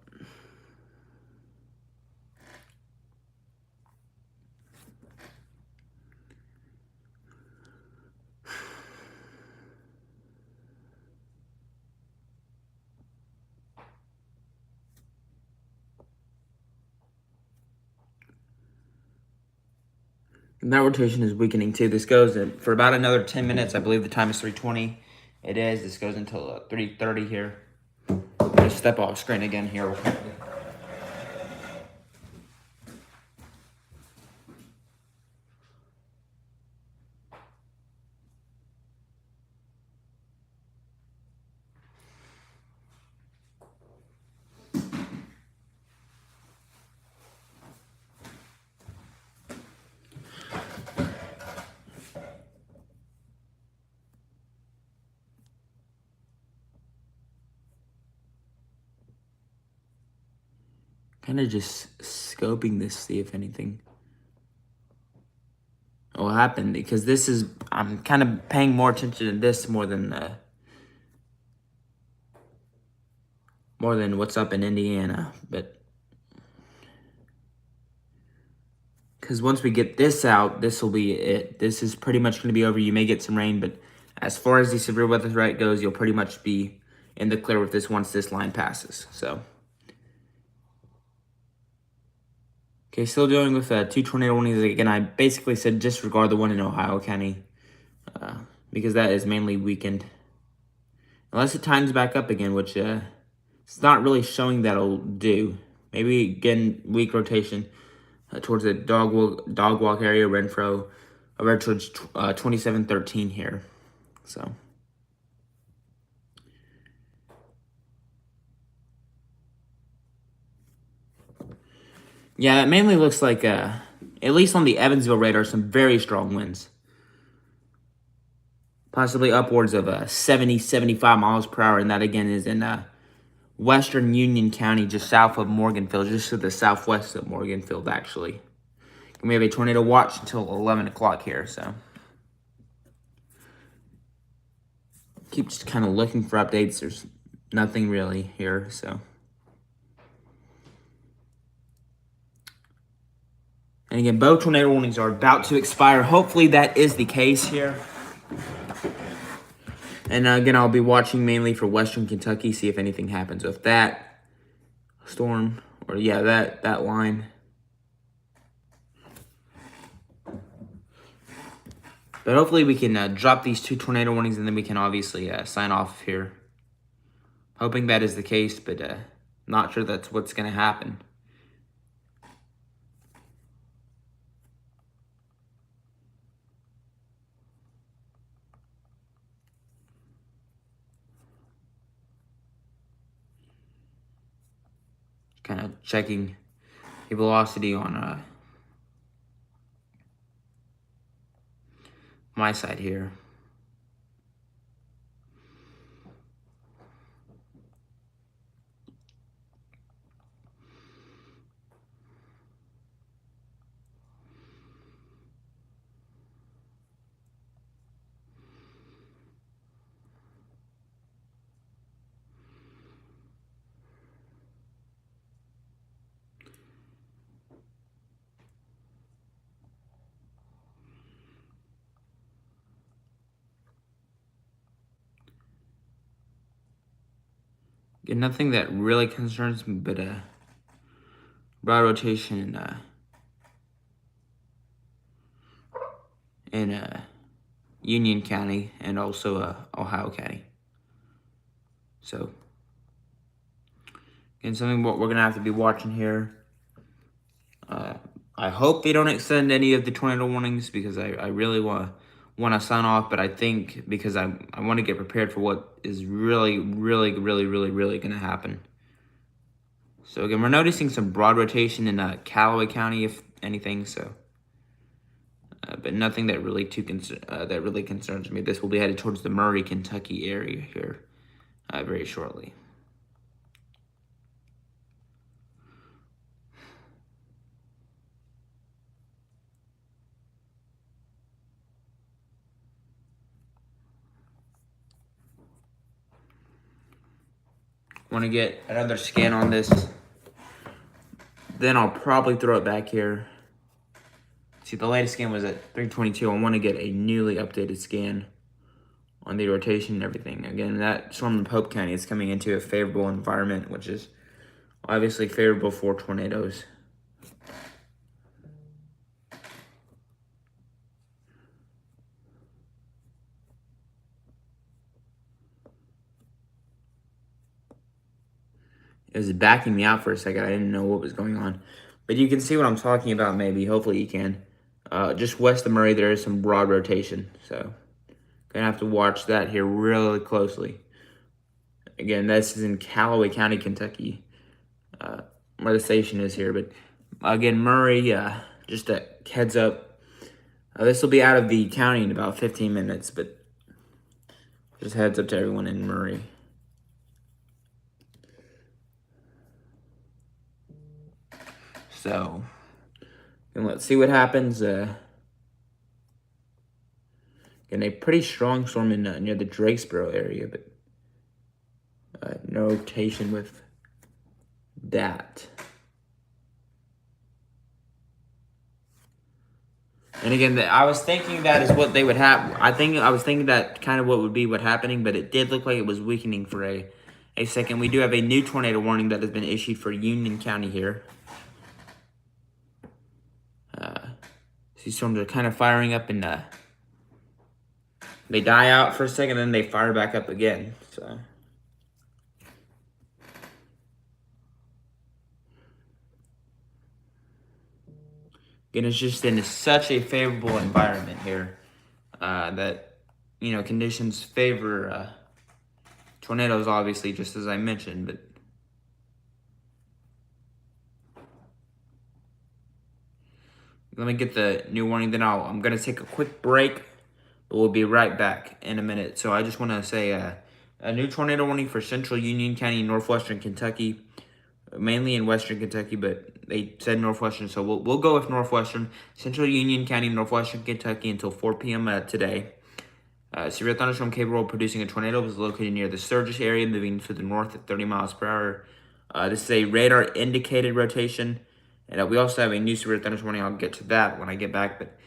And that rotation is weakening too. This goes for about another 10 minutes. I believe the time is 3:20. It is. This goes until 3:30 here. Just step off screen again here. Kind of just scoping this, see if anything will happen, because this is, I'm kind of paying more attention to this more than what's up in Indiana. But because once we get this out, this will be it. This is pretty much going to be over. You may get some rain, but as far as the severe weather threat goes, you'll pretty much be in the clear with this once this line passes. So, okay, still dealing with 2 tornado warnings. Again, I basically said disregard the one in Ohio County because that is mainly weakened. Unless it times back up again, which it's not really showing that it'll do. Maybe, again, weak rotation towards the dog walk area, Renfro, over towards 2713 here. So, yeah, it mainly looks like, at least on the Evansville radar, some very strong winds. Possibly upwards of 70, 75 miles per hour, and that again is in western Union County, just south of Morganfield, just to the southwest of Morganfield, actually. And we have a tornado watch until 11 o'clock here, so. Keep just kind of looking for updates. There's nothing really here, so. And again, both tornado warnings are about to expire. Hopefully that is the case here. And again, I'll be watching mainly for Western Kentucky, see if anything happens with that storm, or yeah, that line. But hopefully we can drop these 2 tornado warnings, and then we can obviously sign off here. Hoping that is the case, but not sure that's what's going to happen. Kind of checking the velocity on my side here. Again, nothing that really concerns me, but broad rotation in Union County and also Ohio County. So, again, something what we're gonna have to be watching here. I hope they don't extend any of the tornado warnings because I really want to sign off, but I think because I want to get prepared for what is really going to happen. So again, we're noticing some broad rotation in Callaway County, if anything. So, but nothing that really that really concerns me. This will be headed towards the Murray, Kentucky area here very shortly. Want to get another scan on this, then I'll probably throw it back here. See, the latest scan was at 322. I want to get a newly updated scan on the rotation and everything. Again, that storm in Pope County is coming into a favorable environment, which is obviously favorable for tornadoes. It was backing me out for a second. I didn't know what was going on. But you can see what I'm talking about, maybe. Hopefully you can. Just west of Murray, there is some broad rotation. So, gonna have to watch that here really closely. Again, this is in Callaway County, Kentucky, where the station is here. But again, Murray, just a heads up. This will be out of the county in about 15 minutes, but just heads up to everyone in Murray. So, and let's see what happens. Again, a pretty strong storm in near the Drakesboro area, but no rotation with that. And again, I was thinking that is what they would have. I was thinking that kind of what would be what happening, but it did look like it was weakening for a second. We do have a new tornado warning that has been issued for Union County here. These storms are kind of firing up and they die out for a second, and then they fire back up again. So. Again, it's just in such a favorable environment here that, conditions favor tornadoes, obviously, just as I mentioned. But let me get the new warning, then I'm going to take a quick break, but we'll be right back in a minute. So I just want to say a new tornado warning for central Union County, northwestern Kentucky, mainly in western Kentucky, but they said northwestern, so we'll go with northwestern. Central Union County, northwestern Kentucky until 4 p.m. Today. Severe thunderstorm capable of producing a tornado was located near the Sturgis area, moving to the north at 30 miles per hour. This is a radar indicated rotation, and we also have a new severe thunderstorm warning. I'll get to that when I get back, but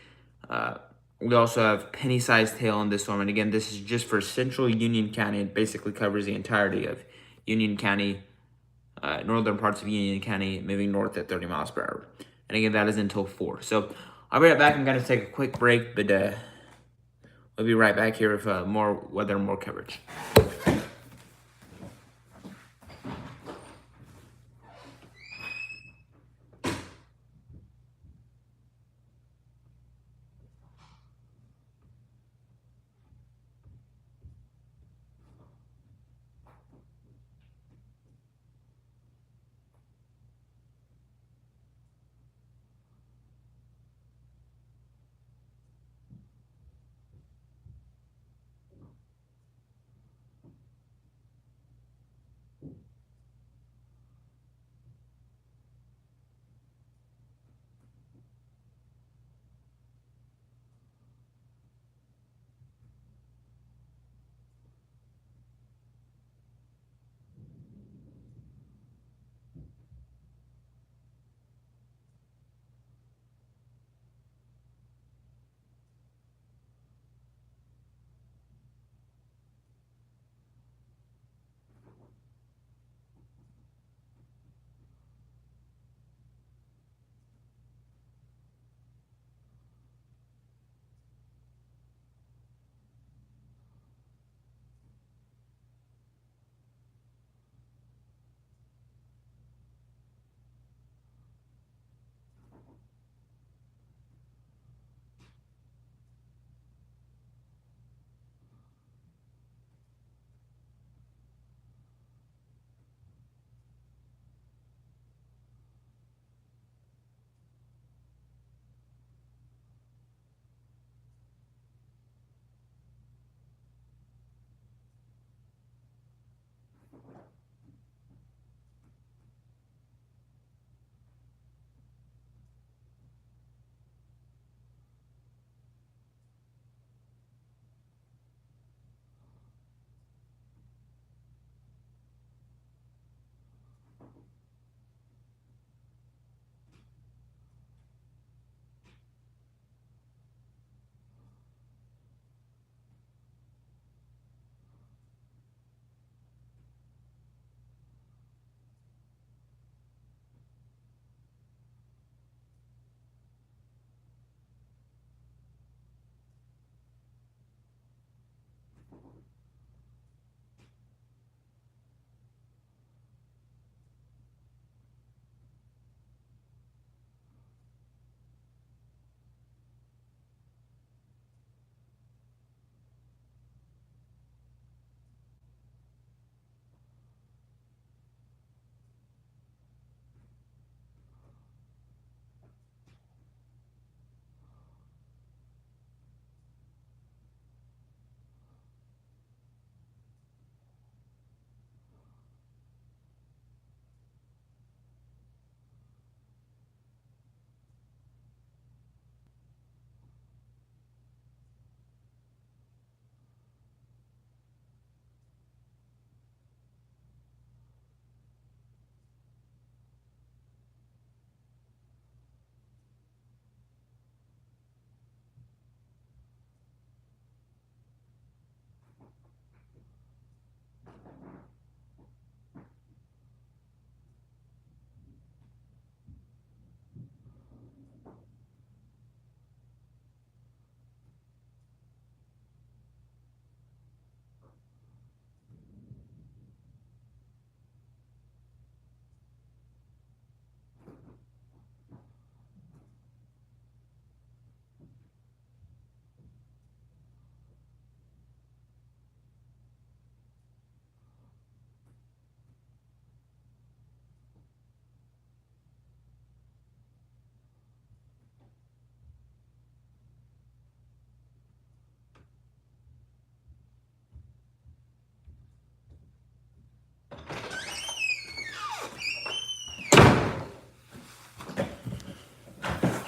we also have penny-sized hail in this storm, and again, this is just for central Union County. It basically covers the entirety of Union County, northern parts of Union County, moving north at 30 miles per hour. And again, that is until 4. So I'll be right back. I'm going to take a quick break, but we'll be right back here with more weather and more coverage.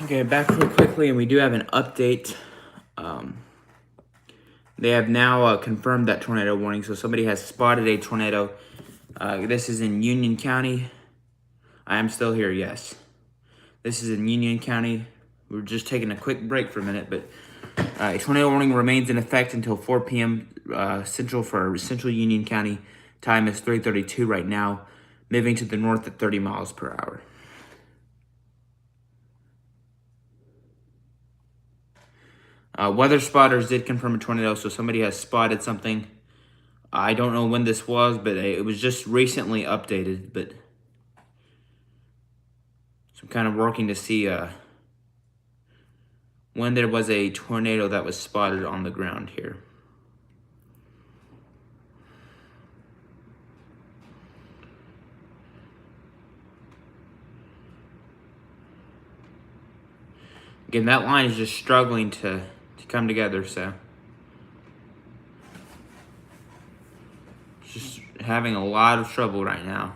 Okay, back real quickly, and we do have an update. They have now confirmed that tornado warning, so somebody has spotted a tornado. This is in Union County. I am still here, yes. This is in Union County. We're just taking a quick break for a minute, but a tornado warning remains in effect until 4 p.m. Central for Central Union County. Time is 3:32 right now, moving to the north at 30 miles per hour. Weather spotters did confirm a tornado, so somebody has spotted something. I don't know when this was, but it was just recently updated. But so I'm kind of working to see when there was a tornado that was spotted on the ground here. Again, that line is just struggling to come together, so just having a lot of trouble right now.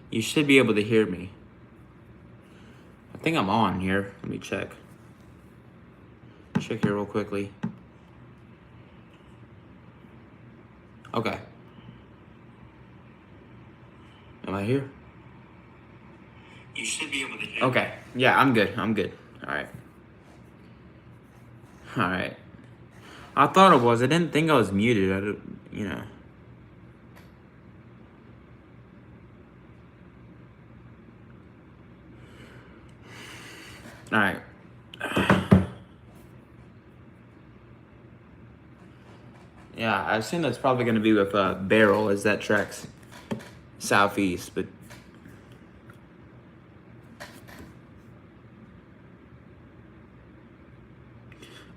You should be able to hear me. I think I'm on here. Let me check. Check here real quickly. Okay. Am I here? You should be able to hear. Okay. Yeah, I'm good. I'm good. All right. All right. I thought it was. I didn't think I was muted. I don't, you know. All right. Yeah, I assume that's probably going to be with Beryl as that tracks southeast, but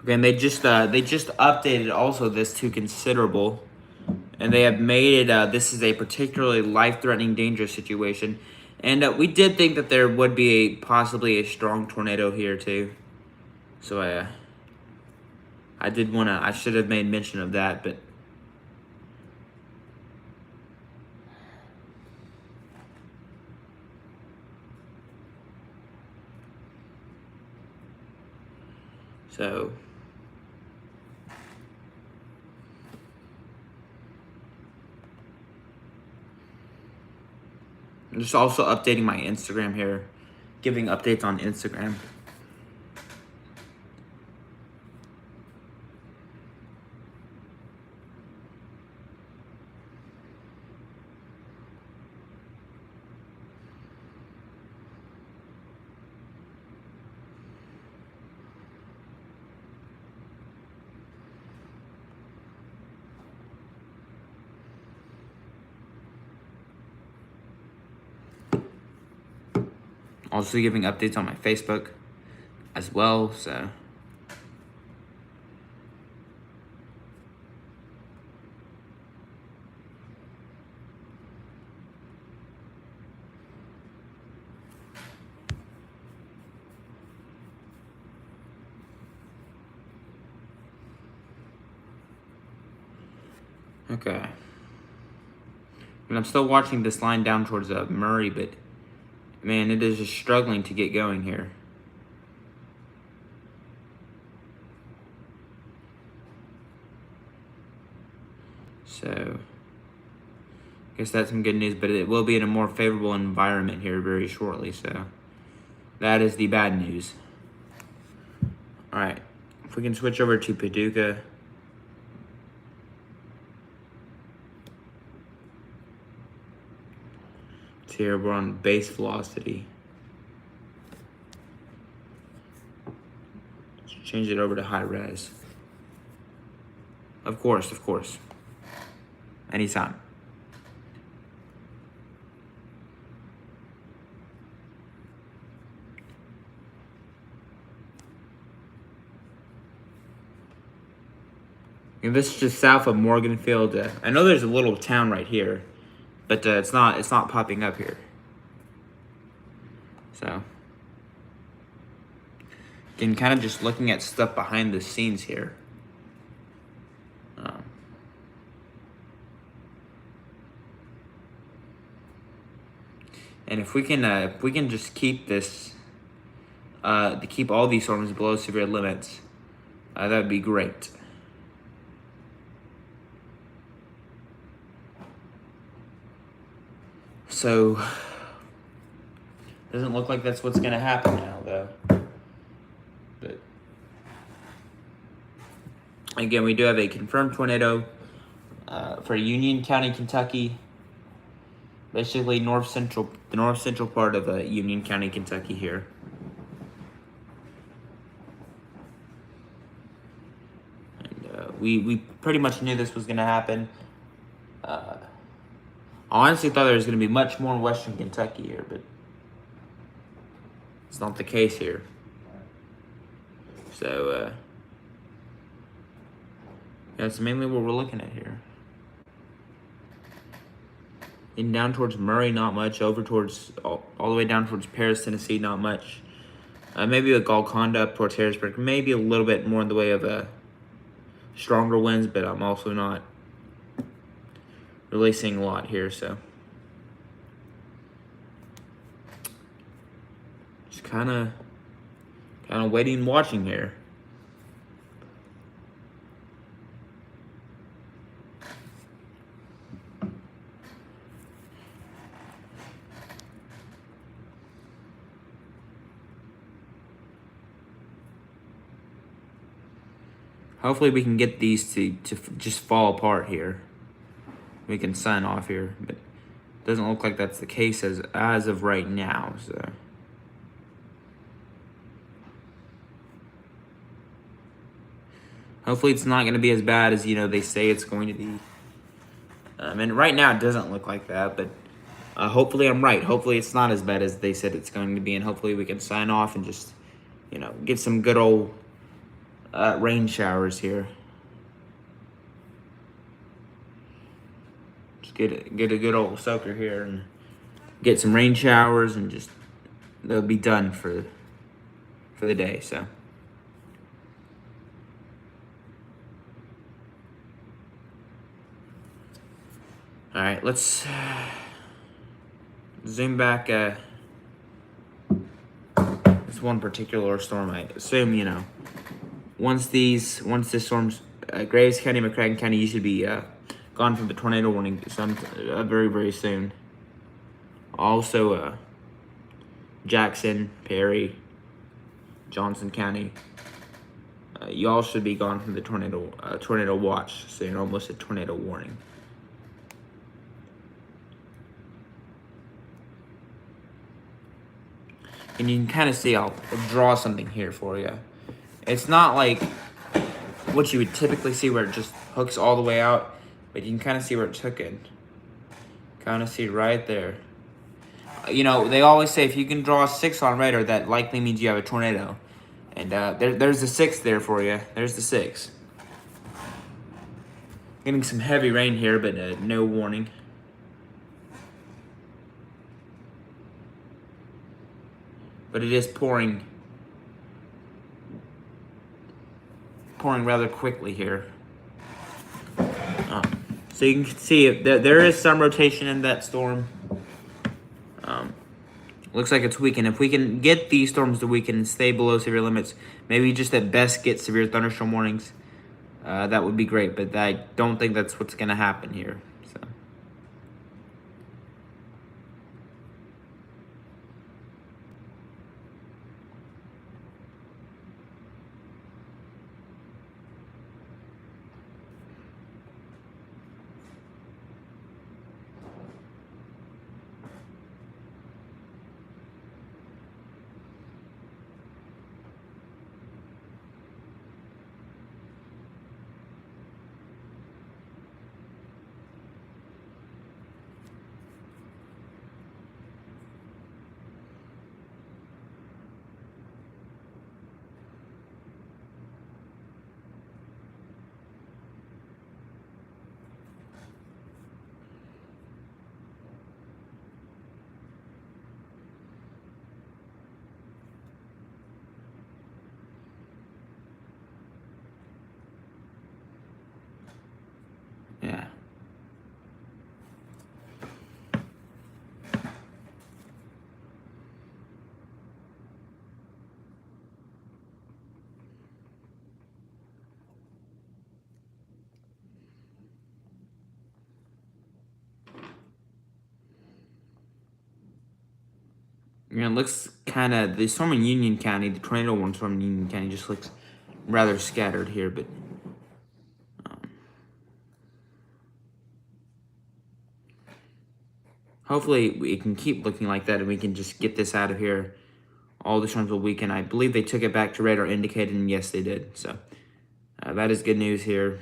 again, they just updated also this to considerable, and they have made it this is a particularly life-threatening, dangerous situation, and we did think that there would be possibly a strong tornado here too, so I should have made mention of that, but so I'm just also updating my Instagram here, giving updates on Instagram. Also giving updates on my Facebook as well, so. Okay. And I'm still watching this line down towards Murray, but man, it is just struggling to get going here. So, I guess that's some good news, but it will be in a more favorable environment here very shortly, so that is the bad news. All right, if we can switch over to Paducah. Here we're on base velocity. Let's change it over to high res. Of course. Anytime. And this is just south of Morganfield. I know there's a little town right here, but it's not popping up here. So Again, kind of just looking at stuff behind the scenes here. And if we can just keep this, to keep all these storms below severe limits, that would be great. So, doesn't look like that's what's going to happen now, though. But again, we do have a confirmed tornado for Union County, Kentucky. Basically, the north central part of Union County, Kentucky here. And we pretty much knew this was going to happen. I honestly thought there was going to be much more in western Kentucky here, but it's not the case here. So, that's mainly what we're looking at here. And down towards Murray, not much. Over towards, all the way down towards Paris, Tennessee, not much. Maybe a Golconda up towards Harrisburg. Maybe a little bit more in the way of stronger winds, but I'm also not really seeing a lot here, so. Just kind of waiting and watching here. Hopefully we can get these to just fall apart here. We can sign off here, but it doesn't look like that's the case as of right now, so. Hopefully it's not going to be as bad as, they say it's going to be. And right now it doesn't look like that, but hopefully I'm right. Hopefully it's not as bad as they said it's going to be, and hopefully we can sign off and just, get some good old rain showers here. Just get a good old soaker here and get some rain showers, and just they'll be done for the day. So. All right, let's zoom back. This one particular storm, I assume, once this storm's Graves County, McCracken County, you should be gone from the tornado warning very, very soon. Also, Jackson, Perry, Johnson County, you all should be gone from the tornado watch soon, almost a tornado warning. And you can kind of see, I'll draw something here for you. It's not like what you would typically see where it just hooks all the way out, but you can kind of see where it's hooking. Kind of see right there. They always say if you can draw a 6 on radar, that likely means you have a tornado. And there's the 6 there for you. There's the 6. Getting some heavy rain here, but no warning. But it is pouring rather quickly here. So you can see there is some rotation in that storm. Looks like it's weakened. If we can get these storms to weaken and stay below severe limits, maybe just at best get severe thunderstorm warnings, that would be great. But I don't think that's what's going to happen here. So. It looks kind of, the storm in Union County, the tornado warning storm in Union County just looks rather scattered here, but hopefully it can keep looking like that and we can just get this out of here. All the storms will weaken. I believe they took it back to radar indicated, and yes, they did. So that is good news here.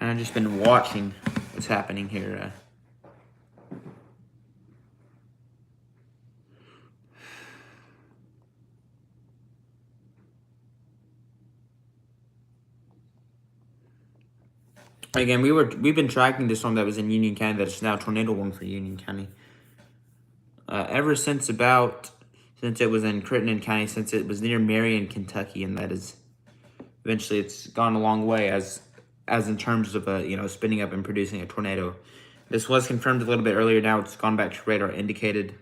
And I've just been watching what's happening here. Again, we've been tracking this storm that was in Union County that is now tornado warning for Union County. Ever since it was in Crittenden County, since it was near Marion, Kentucky, and that is eventually it's gone a long way as in terms of spinning up and producing a tornado. This was confirmed a little bit earlier. Now it's gone back to radar indicated.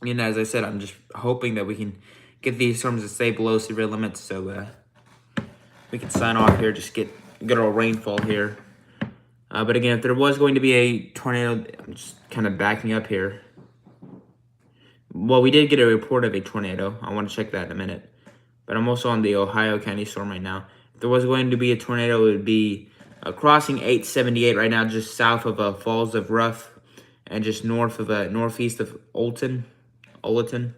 As I said, I'm just hoping that we can get these storms to stay below severe limits, so we can sign off here. Just get good old rainfall here. But again, if there was going to be a tornado, I'm just kind of backing up here. Well, we did get a report of a tornado. I want to check that in a minute. But I'm also on the Ohio County storm right now. If there was going to be a tornado, it would be crossing 878 right now, just south of Falls of Rough, and just northeast of Olton. And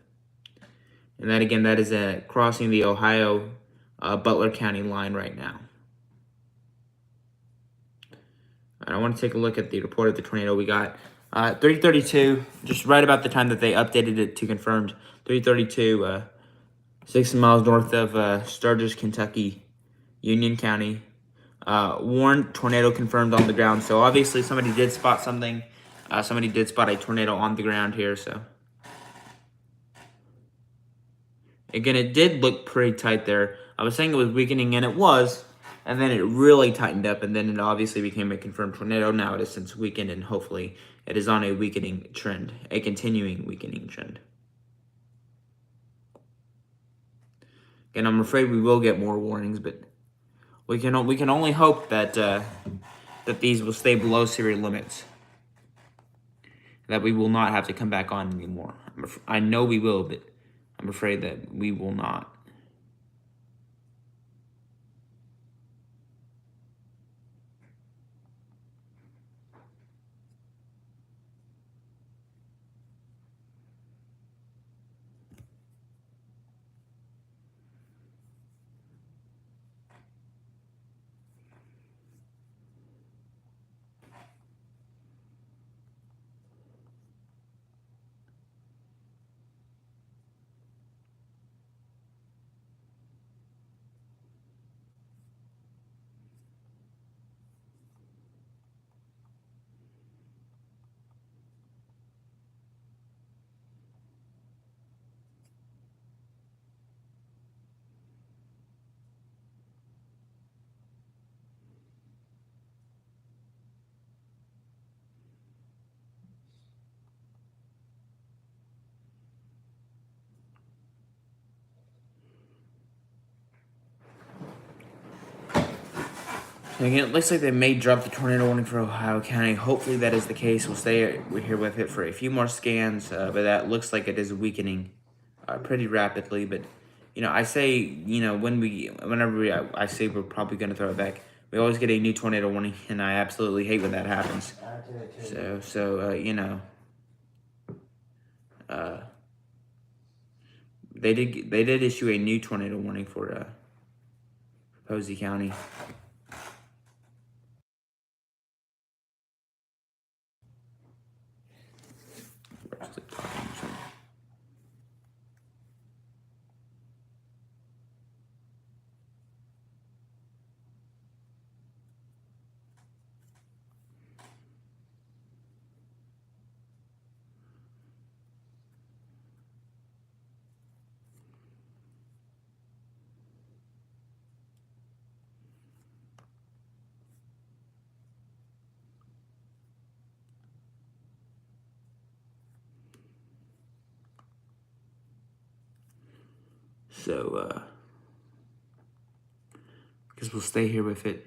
that again, that is crossing the Ohio Butler County line right now. And I want to take a look at the report of the tornado we got. 3:32, just right about the time that they updated it to confirmed. 3:32, 60 miles north of Sturgis, Kentucky, Union County. Warned tornado confirmed on the ground. So obviously somebody did spot something. Somebody did spot a tornado on the ground here. So again, it did look pretty tight there. I was saying it was weakening, and it was. And then it really tightened up, and then it obviously became a confirmed tornado. Now it has since weakened, and hopefully it is on a weakening trend, a continuing weakening trend. And I'm afraid we will get more warnings, but we can only hope that that these will stay below severe limits, that we will not have to come back on anymore. I know we will, but I'm afraid that we will not. Again, it looks like they may drop the tornado warning for Ohio County. Hopefully that is the case. We'll stay here with it for a few more scans, but that looks like it is weakening pretty rapidly. But, I say, whenever I say we're probably going to throw it back, we always get a new tornado warning, and I absolutely hate when that happens. They did issue a new tornado warning for Posey County. So, guess we'll stay here with it.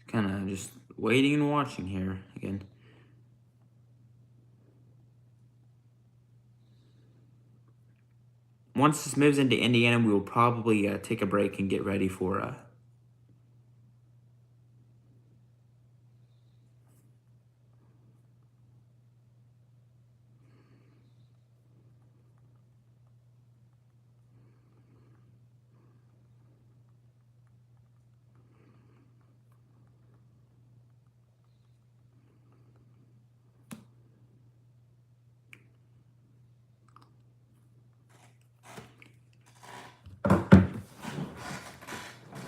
Kind of just waiting and watching here again. Once this moves into Indiana, we will probably take a break and get ready for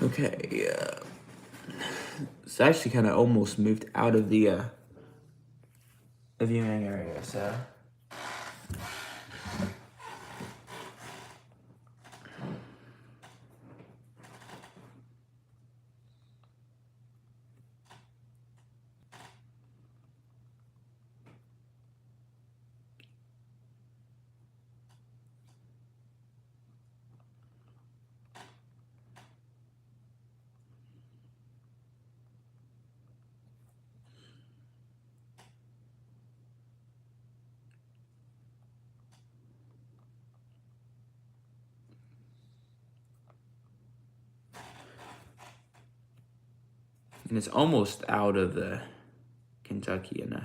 okay. It's actually kind of almost moved out of the viewing area, so. And it's almost out of the Kentucky and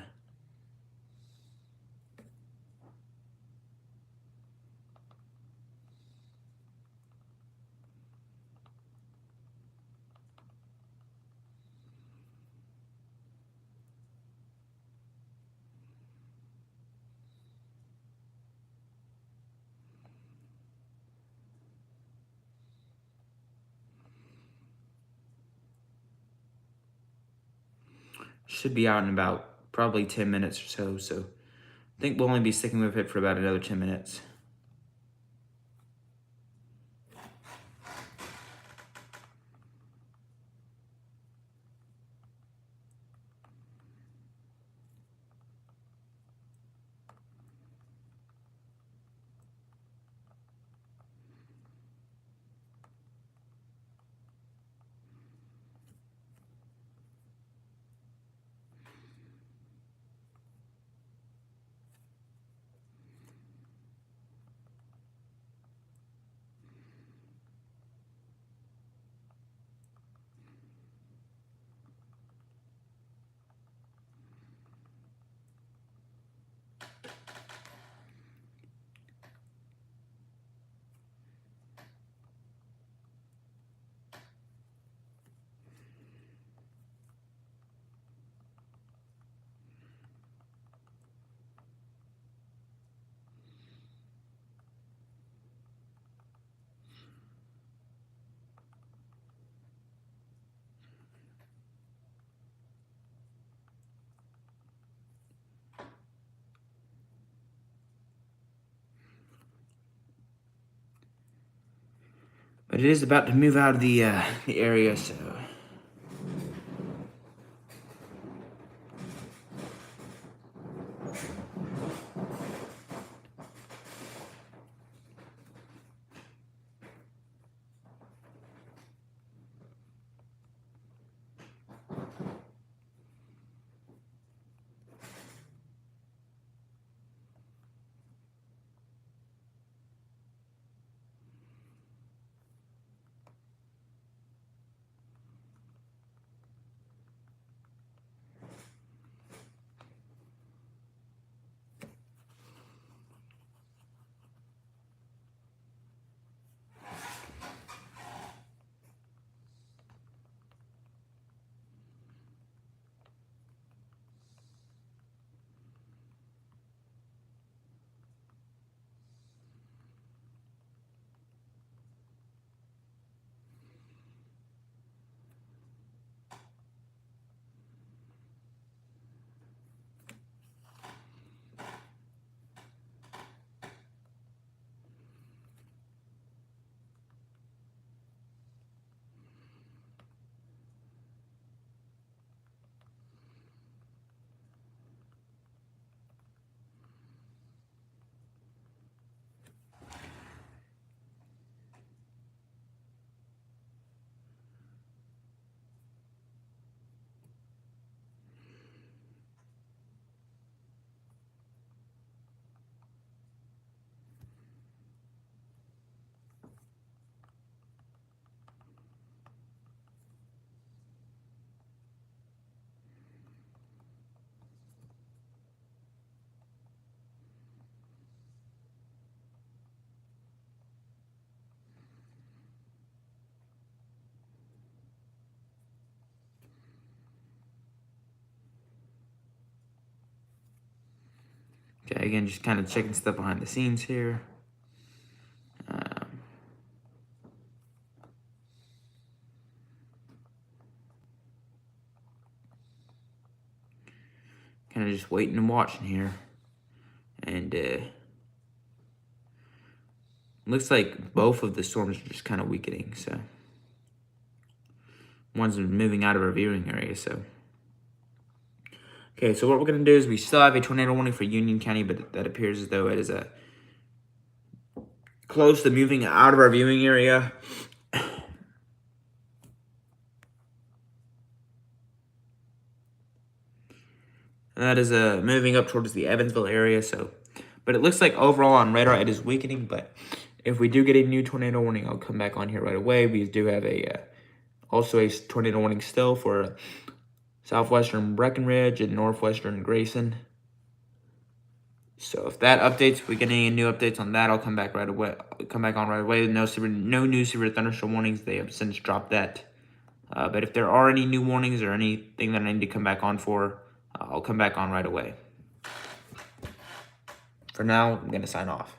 should be out in about probably 10 minutes or so. So I think we'll only be sticking with it for about another 10 minutes. But it is about to move out of the area, so. Okay, again, just kind of checking stuff behind the scenes here. Kind of just waiting and watching here. And looks like both of the storms are just kind of weakening, so one's moving out of our viewing area, so. Okay, so what we're going to do is we still have a tornado warning for Union County, but that appears as though it is close to moving out of our viewing area. And that is moving up towards the Evansville area, so. But it looks like overall on radar it is weakening, but if we do get a new tornado warning, I'll come back on here right away. We do have also a tornado warning still for southwestern Breckenridge and northwestern Grayson. So if that updates, if we get any new updates on that, I'll come back right away. No new severe thunderstorm warnings. They have since dropped that. But if there are any new warnings or anything that I need to come back on for, I'll come back on right away. For now, I'm going to sign off.